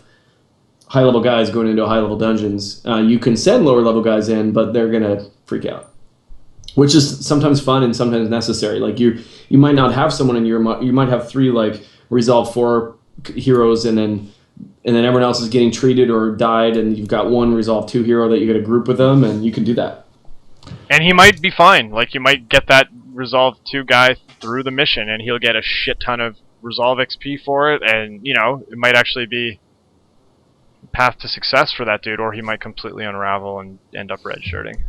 Speaker 1: high-level guys going into high-level dungeons. You can send lower-level guys in, but they're going to freak out, which is sometimes fun and sometimes necessary. Like you might not have someone in you might have 3 like Resolve 4 heroes, and then everyone else is getting treated or died, and you've got 1 Resolve 2 hero that you get a group with them, and you can do that.
Speaker 3: And he might be fine. Like, you might get that Resolve 2 guy through the mission, and he'll get a shit ton of Resolve XP for it, and, it might actually be path to success for that dude, or he might completely unravel and end up redshirting.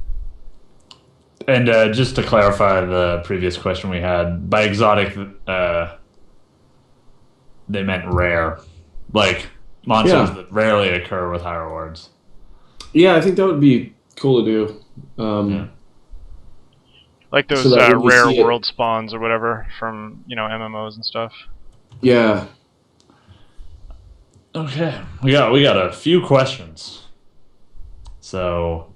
Speaker 2: And just to clarify the previous question we had, by exotic, they meant rare. Like, monsters that rarely occur with high rewards.
Speaker 1: Yeah, I think that would be cool to do.
Speaker 3: Like those rare world spawns or whatever from, MMOs and stuff.
Speaker 1: Yeah.
Speaker 2: Okay, we got a few questions. So,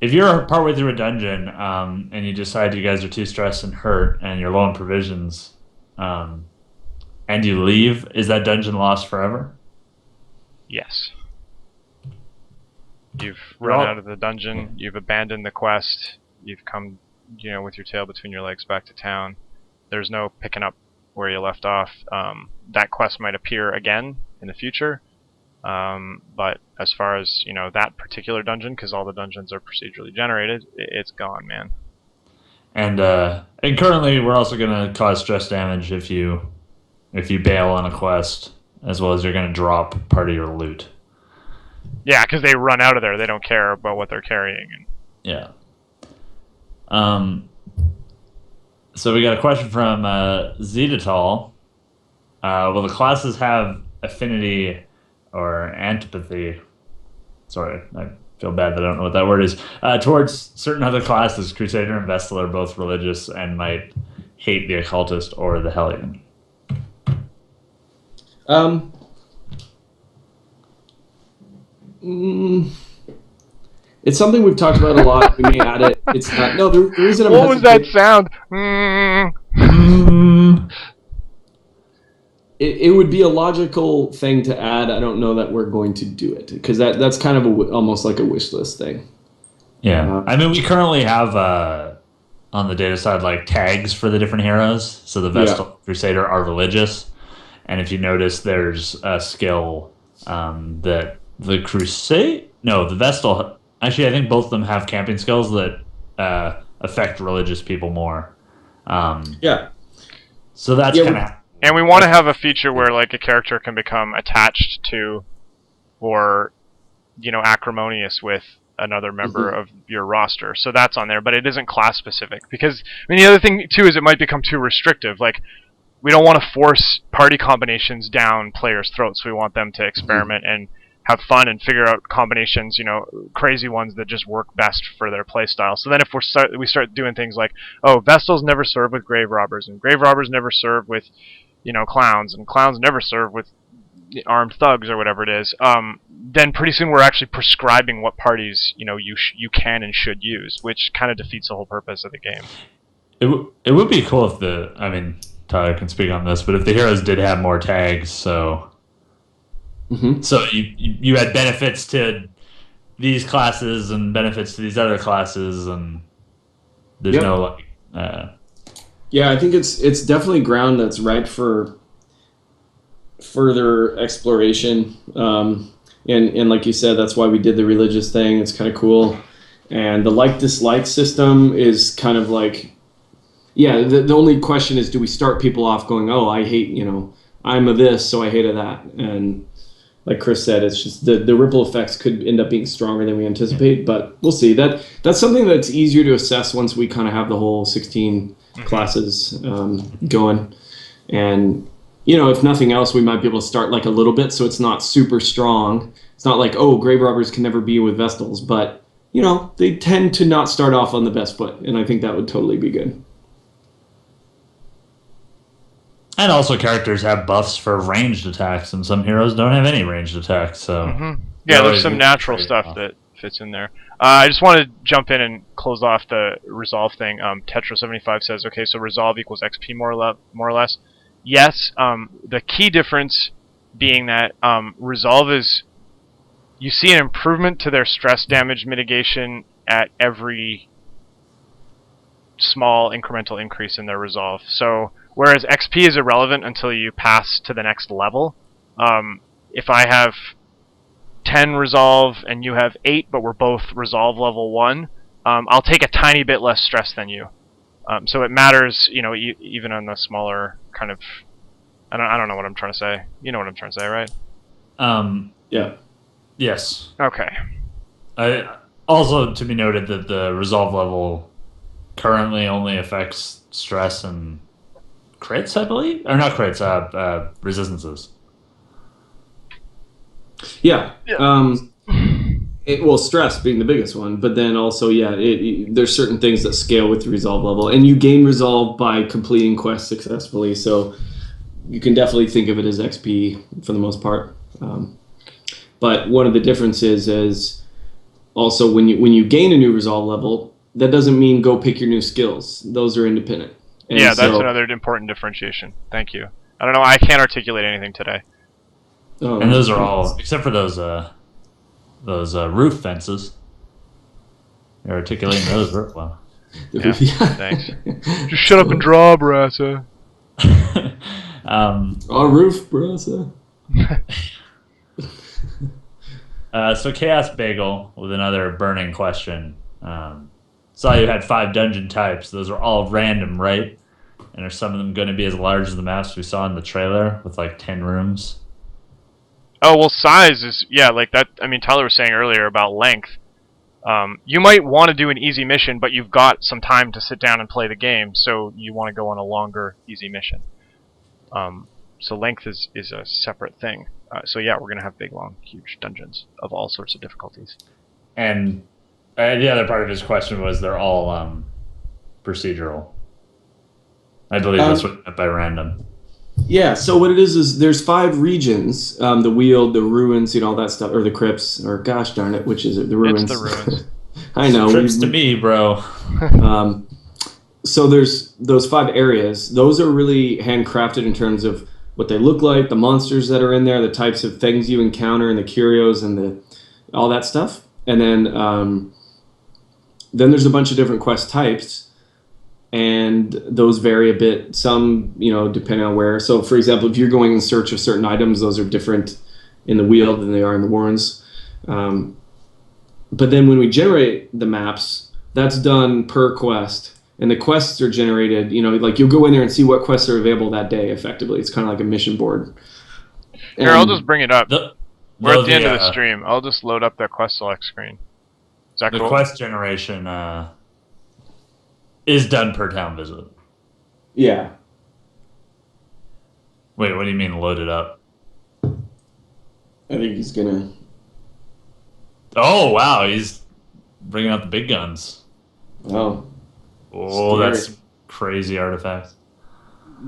Speaker 2: if you're partway through a dungeon and you decide you guys are too stressed and hurt and you're low on provisions, and you leave, is that dungeon lost forever?
Speaker 3: Yes. You've run out of the dungeon, you've abandoned the quest, you've come, with your tail between your legs back to town. There's no picking up where you left off. That quest might appear again in the future, but as far as, that particular dungeon, because all the dungeons are procedurally generated, it's gone, man.
Speaker 2: And currently, we're also going to cause stress damage if you bail on a quest, as well as you're going to drop part of your loot.
Speaker 3: Yeah, because they run out of there. They don't care about what they're carrying.
Speaker 2: Yeah. So we got a question from Zedatal. Will the classes have affinity or antipathy? Sorry, I feel bad that I don't know what that word is. Towards certain other classes, Crusader and Vestal are both religious and might hate the Occultist or the Hellion.
Speaker 1: It's something we've talked about a lot. We may add it. It's not. No, the reason I'm.
Speaker 3: What was that sound?
Speaker 1: It would be a logical thing to add. I don't know that we're going to do it because that's kind of almost like a wish list thing.
Speaker 2: Yeah, I mean, we currently have on the data side like tags for the different heroes. So the Vestal Crusader are religious, and if you notice, there's a skill that the the Vestal. Actually, I think both of them have camping skills that affect religious people more. So that's kind of.
Speaker 3: And we want to have a feature where, like, a character can become attached to, or, acrimonious with another member of your roster. So that's on there, but it isn't class specific. Because, I mean, the other thing, too, is it might become too restrictive. Like, we don't want to force party combinations down players' throats. We want them to experiment and have fun and figure out combinations, crazy ones that just work best for their playstyle. So then if we start doing things like, Vestals never serve with Grave Robbers, and Grave Robbers never serve with, clowns, and clowns never serve with armed thugs or whatever it is, then pretty soon we're actually prescribing what parties, you can and should use, which kind of defeats the whole purpose of the game.
Speaker 2: It would be cool if Tyler can speak on this, but if the heroes did have more tags, so you had benefits to these classes and benefits to these other classes, and there's no
Speaker 1: Yeah, I think it's definitely ground that's ripe for further exploration. And like you said, that's why we did the religious thing. It's kind of cool. And the like-dislike system is kind of like, Yeah, the only question is, do we start people off going, oh, I hate, I'm a this, so I hate a that. And like Chris said, it's just the ripple effects could end up being stronger than we anticipate, but we'll see. That's something that's easier to assess once we kind of have the whole 16 classes going. And, if nothing else, we might be able to start like a little bit so it's not super strong. It's not like, oh, grave robbers can never be with Vestals, but, they tend to not start off on the best foot, and I think that would totally be good.
Speaker 2: And also characters have buffs for ranged attacks, and some heroes don't have any ranged attacks, so...
Speaker 3: Yeah, there's some natural stuff that fits in there. I just want to jump in and close off the resolve thing. Tetra75 says, okay, so resolve equals XP more or less. Yes, the key difference being that resolve is... You see an improvement to their stress damage mitigation at every small incremental increase in their resolve. So, whereas XP is irrelevant until you pass to the next level. If I have 10 resolve and you have 8, but we're both resolve level 1, I'll take a tiny bit less stress than you. So it matters, even on the smaller kind of... I don't know what I'm trying to say. You know what I'm trying to say, right?
Speaker 1: Yeah.
Speaker 2: Yes.
Speaker 3: Okay.
Speaker 2: Also, to be noted that the resolve level currently only affects stress and crits, I believe? Or not crits, resistances.
Speaker 1: Yeah. Stress being the biggest one, but then also, there's certain things that scale with the resolve level, and you gain resolve by completing quests successfully, so you can definitely think of it as XP for the most part. But one of the differences is also when you gain a new resolve level, that doesn't mean go pick your new skills. Those are independent. And
Speaker 3: that's another important differentiation. Thank you. I don't know. I can't articulate anything today.
Speaker 2: Oh, and those are all, except for those roof fences. You're articulating those very well.
Speaker 3: Yeah, thanks. Just shut up and draw, Bourassa.
Speaker 1: Roof, Bourassa.
Speaker 2: So Chaos Bagel with another burning question. Saw you had 5 dungeon types. Those are all random, right? And are some of them going to be as large as the maps we saw in the trailer with like 10 rooms?
Speaker 3: Oh, well, size is, like that. I mean, Tyler was saying earlier about length. You might want to do an easy mission, but you've got some time to sit down and play the game, so you want to go on a longer, easy mission. So length is a separate thing. So we're going to have big, long, huge dungeons of all sorts of difficulties.
Speaker 2: And the other part of his question was they're all procedural. I believe that's what meant by random.
Speaker 1: Yeah, so what it is there's 5 regions, the Weald, the Ruins, all that stuff, or the Crypts, or gosh darn it, which is it? The Ruins.
Speaker 3: It's the Ruins.
Speaker 1: I know.
Speaker 2: Crypts to me, bro.
Speaker 1: So there's those 5 areas. Those are really handcrafted in terms of what they look like, the monsters that are in there, the types of things you encounter, and the curios and all that stuff. And then there's a bunch of different quest types. And those vary a bit, some, depending on where. So, for example, if you're going in search of certain items, those are different in the Weald than they are in the Warrens. But then when we generate the maps, that's done per quest. And the quests are generated, like you'll go in there and see what quests are available that day, effectively. It's kind of like a mission board.
Speaker 3: Here, I'll just bring it up. We're at the end of the stream. I'll just load up the quest select screen. Is that cool?
Speaker 2: The quest generation... is done per town visit.
Speaker 1: Yeah.
Speaker 2: Wait, what do you mean load it up?
Speaker 1: I think he's gonna...
Speaker 2: Oh, wow, he's bringing out the big guns.
Speaker 1: Oh.
Speaker 2: Oh, that's crazy artifacts.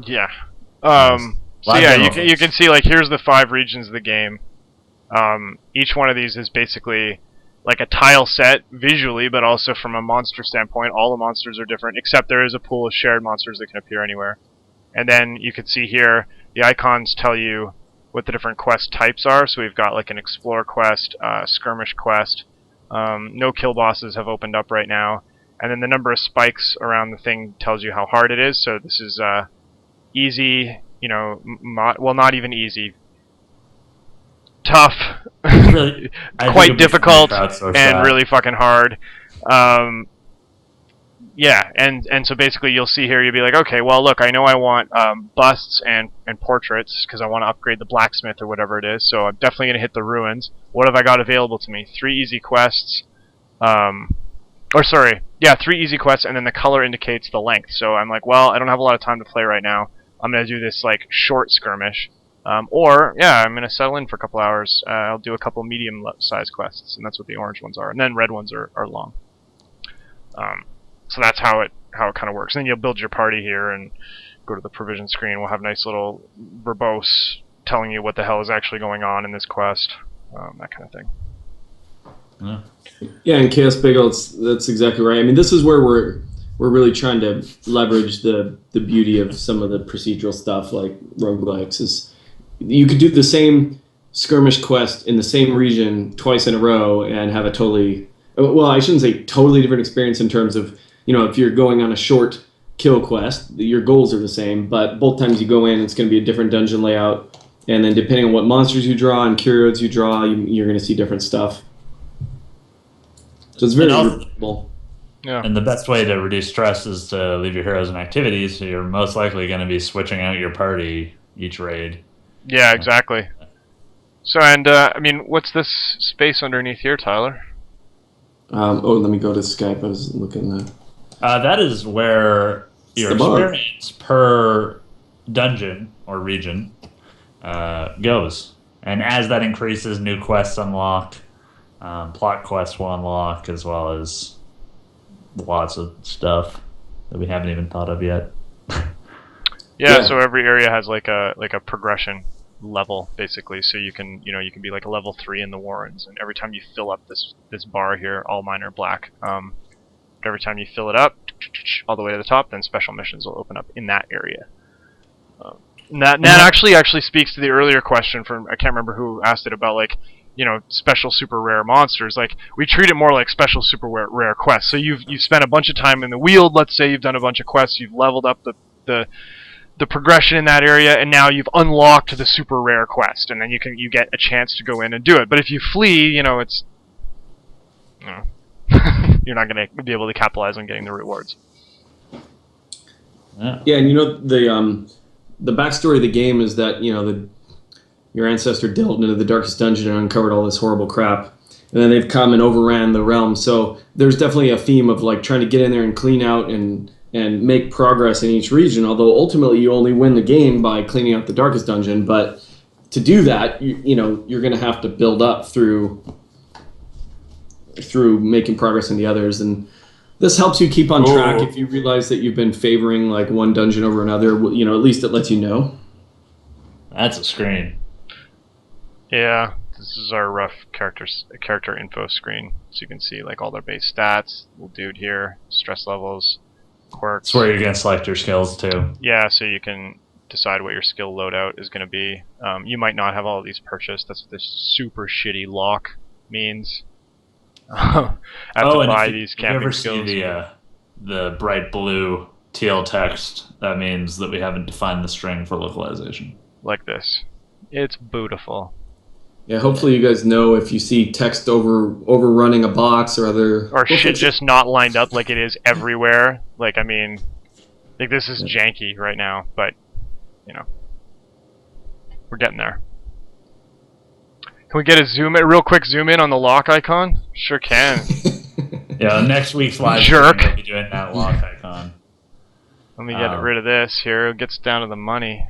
Speaker 3: Yeah. You can see, like, here's the 5 regions of the game. Each one of these is basically... like a tile set visually, but also from a monster standpoint. All the monsters are different, except there is a pool of shared monsters that can appear anywhere. And then you can see here, the icons tell you what the different quest types are. So we've got like an explore quest, skirmish quest. No kill bosses have opened up right now. And then the number of spikes around the thing tells you how hard it is. So this is easy, not even easy. Tough, quite difficult, and really fucking hard. Yeah, and so basically you'll see here, you'll be like, okay, well, look, I know I want busts and portraits because I want to upgrade the blacksmith or whatever it is, so I'm definitely going to hit the ruins. What have I got available to me? 3 easy quests, 3 easy quests, and then the color indicates the length. So I'm like, well, I don't have a lot of time to play right now. I'm going to do this, like, short skirmish. I'm going to settle in for a couple hours. I'll do a couple medium-sized quests, and that's what the orange ones are. And then red ones are long. So that's how it kind of works. And then you'll build your party here and go to the provision screen. We'll have nice little verbose telling you what the hell is actually going on in this quest, that kind of thing.
Speaker 1: Yeah, and Chaos Bagel, that's exactly right. I mean, this is where we're really trying to leverage the beauty of some of the procedural stuff like roguelikes. Is you could do the same skirmish quest in the same region twice in a row and have a totally, well, I shouldn't say totally different experience in terms of, if you're going on a short kill quest, your goals are the same, but both times you go in, it's going to be a different dungeon layout, and then depending on what monsters you draw and curios you draw, you're going to see different stuff. So it's very repeatable.
Speaker 3: Yeah.
Speaker 2: And the best way to reduce stress is to leave your heroes in activities, so you're most likely going to be switching out your party each raid.
Speaker 3: Yeah, exactly. So, and, what's this space underneath here, Tyler?
Speaker 1: Let me go to Skype. I was looking at that.
Speaker 2: That is where your experience per dungeon or region goes. And as that increases, new quests unlock, plot quests will unlock, as well as lots of stuff that we haven't even thought of yet.
Speaker 3: Yeah, so every area has like a progression level, basically. So you can be like a level 3 in the Warrens, and every time you fill up this bar here, all mine are black. Every time you fill it up all the way to the top, then special missions will open up in that area. That actually speaks to the earlier question from, I can't remember who asked it, about like, special super rare monsters. Like, we treat it more like special super rare quests. So you've spent a bunch of time in the Weald, let's say you've done a bunch of quests, you've leveled up the progression in that area, and now you've unlocked the super rare quest, and then you get a chance to go in and do it. But if you flee, it's you're not going to be able to capitalize on getting the rewards.
Speaker 1: Yeah, and the backstory of the game is that your ancestor delved into the darkest dungeon and uncovered all this horrible crap, and then they've come and overran the realm. So there's definitely a theme of like trying to get in there and clean out and make progress in each region. Although ultimately you only win the game by cleaning out the darkest dungeon, but to do that, you're going to have to build up through making progress in the others, and this helps you keep on track. If you realize that you've been favoring like one dungeon over another, at least it lets you know.
Speaker 2: That's a screen.
Speaker 3: Yeah, this is our rough character info screen, so you can see like all their base stats. Little dude here, stress levels, quirks.
Speaker 2: It's where you can select your skills too.
Speaker 3: Yeah, so you can decide what your skill loadout is going to be. You might not have all of these purchased. That's what this super shitty lock means. I have to buy these camping skills.
Speaker 2: If you ever see the bright blue teal text, that means that we haven't defined the string for localization.
Speaker 3: Like this. It's beautiful.
Speaker 1: Yeah, hopefully you guys know if you see text overrunning a box or other...
Speaker 3: Or shit just not lined up like it is everywhere. Like, this is janky right now, but, we're getting there. Can we get a real quick zoom in on the lock icon? Sure can.
Speaker 2: Yeah, next week's live
Speaker 3: Jerk.
Speaker 2: We'll be doing that lock icon.
Speaker 3: Let me get rid of this here. It gets down to the money.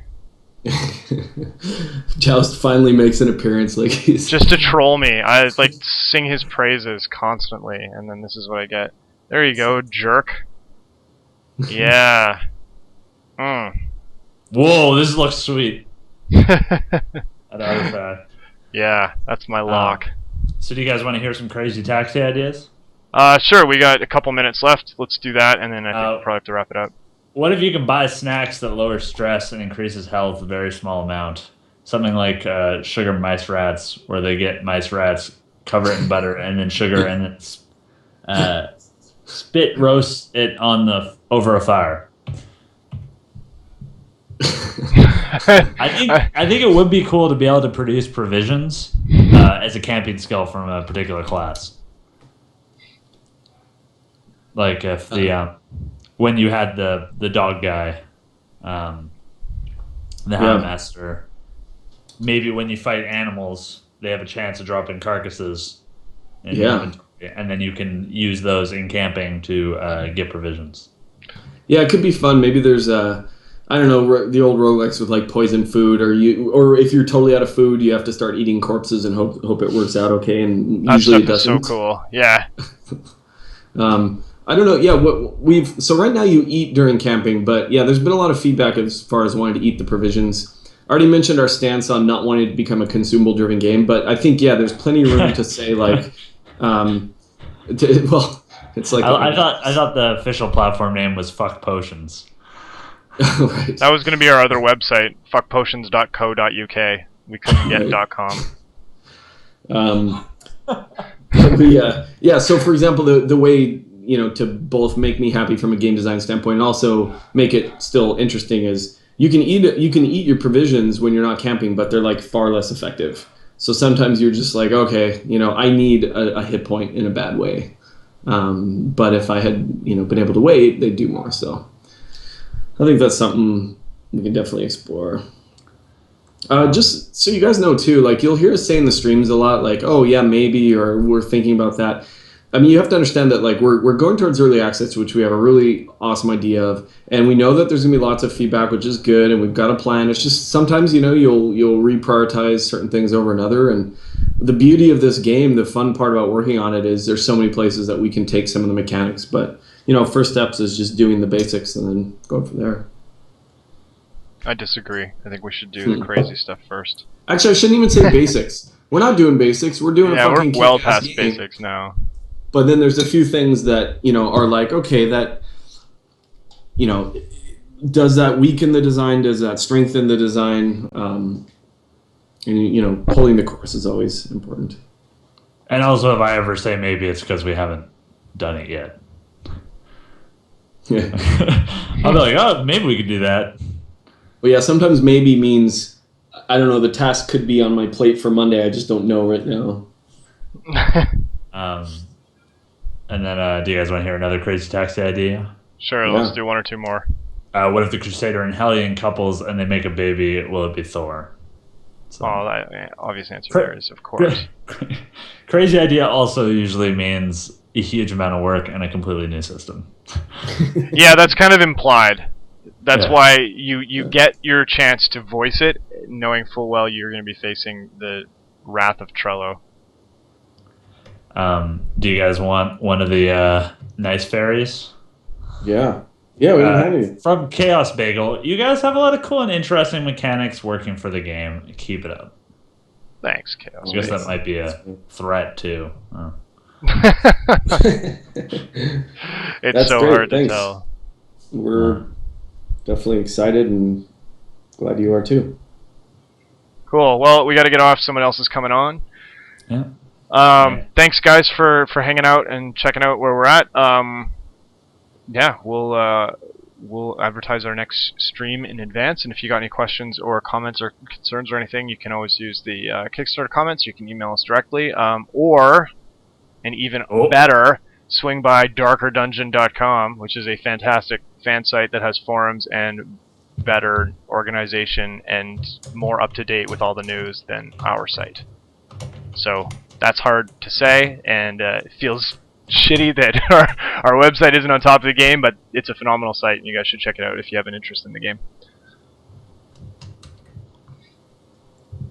Speaker 1: Joust finally makes an appearance, like he's
Speaker 3: just to troll me. I like sing his praises constantly, and then this is what I get. There you go, jerk. Yeah.
Speaker 2: Whoa, this looks sweet. That artifact.
Speaker 3: Yeah, that's my lock.
Speaker 2: So do you guys want to hear some crazy taxi ideas?
Speaker 3: Sure, we got a couple minutes left. Let's do that, and then I think we'll probably have to wrap it up.
Speaker 2: What if you can buy snacks that lower stress and increases health a very small amount? Something like sugar mice rats, where they get mice rats, cover it in butter, and then sugar, and then spit roast it over a fire. I think it would be cool to be able to produce provisions as a camping skill from a particular class. Like if the when you had the dog guy, the Houndmaster, maybe when you fight animals, they have a chance of dropping carcasses in the inventory, and then you can use those in camping to get provisions.
Speaker 1: Yeah, it could be fun. Maybe there's I don't know, the old roguelikes with like poison food, or if you're totally out of food, you have to start eating corpses and hope it works out okay. And
Speaker 3: that
Speaker 1: usually it
Speaker 3: stuff is
Speaker 1: doesn't.
Speaker 3: so cool. Yeah.
Speaker 1: I don't know. Yeah, so right now you eat during camping, but yeah, there's been a lot of feedback as far as wanting to eat the provisions. I already mentioned our stance on not wanting to become a consumable-driven game, but I think there's plenty of room to say like, it's like
Speaker 2: I thought the official platform name was Fuck Potions.
Speaker 1: Right.
Speaker 3: That was going to be our other website, fuckpotions.co.uk. We couldn't get .com.
Speaker 1: So for example, the way, to both make me happy from a game design standpoint and also make it still interesting is you can eat your provisions when you're not camping, but they're like far less effective. So sometimes you're just like, okay, I need a hit point in a bad way. But if I had, been able to wait, they'd do more. So I think that's something we can definitely explore. Just so you guys know too, like you'll hear us say in the streams a lot, like, oh yeah, maybe, or we're thinking about that. I mean, you have to understand that like we're going towards early access, which we have a really awesome idea of, and we know that there's gonna be lots of feedback, which is good, and we've got a plan. It's just sometimes you'll reprioritize certain things over another, and the beauty of this game, the fun part about working on it is there's so many places that we can take some of the mechanics. But first steps is just doing the basics and then going from there.
Speaker 3: I disagree. I think we should do the crazy stuff first.
Speaker 1: Actually, I shouldn't even say basics. We're not doing basics. We're doing a fucking
Speaker 3: we're well past
Speaker 1: game.
Speaker 3: basics now.
Speaker 1: But then there's a few things that, are like, okay, that, does that weaken the design? Does that strengthen the design? And, pulling the course is always important.
Speaker 2: And also, if I ever say maybe, it's because we haven't done it yet.
Speaker 1: Yeah.
Speaker 2: I'll be like, oh, maybe we could do that.
Speaker 1: Well, yeah, sometimes maybe means, I don't know, the task could be on my plate for Monday. I just don't know right now.
Speaker 2: And then, do you guys want to hear another crazy taxi idea?
Speaker 3: Sure,
Speaker 1: Yeah.
Speaker 3: Let's do one or two more.
Speaker 2: What if the Crusader and Hellion couples and they make a baby? Will it be Thor? So,
Speaker 3: that obvious answer there is, of course.
Speaker 2: Crazy idea also usually means a huge amount of work and a completely new system.
Speaker 3: Yeah, that's kind of implied. That's why you get your chance to voice it, knowing full well you're going to be facing the wrath of Trello.
Speaker 2: Do you guys want one of the nice fairies?
Speaker 1: Yeah. Yeah, we didn't have any.
Speaker 2: From Chaos Bagel, you guys have a lot of cool and interesting mechanics working for the game. Keep it up.
Speaker 3: Thanks, Chaos.
Speaker 2: I guess that might be a threat, too. Oh.
Speaker 3: It's
Speaker 1: That's
Speaker 3: so
Speaker 1: great,
Speaker 3: hard
Speaker 1: thanks.
Speaker 3: to tell.
Speaker 1: We're definitely excited and glad you are too.
Speaker 3: Cool. Well, we got to get off. Someone else is coming on.
Speaker 2: Yeah.
Speaker 3: Thanks, guys, for hanging out and checking out where we're at. We'll advertise our next stream in advance, and if you got any questions or comments or concerns or anything, you can always use the Kickstarter comments. You can email us directly, or, and even better, swing by darkerdungeon.com, which is a fantastic fan site that has forums and better organization and more up to date with all the news than our site. So that's hard to say, and it feels shitty that our website isn't on top of the game, but it's a phenomenal site, and you guys should check it out if you have an interest in the game.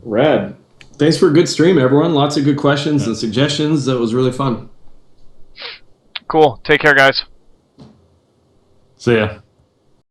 Speaker 1: Rad. Thanks for a good stream, everyone. Lots of good questions and suggestions. That was really fun.
Speaker 3: Cool. Take care, guys.
Speaker 2: See ya.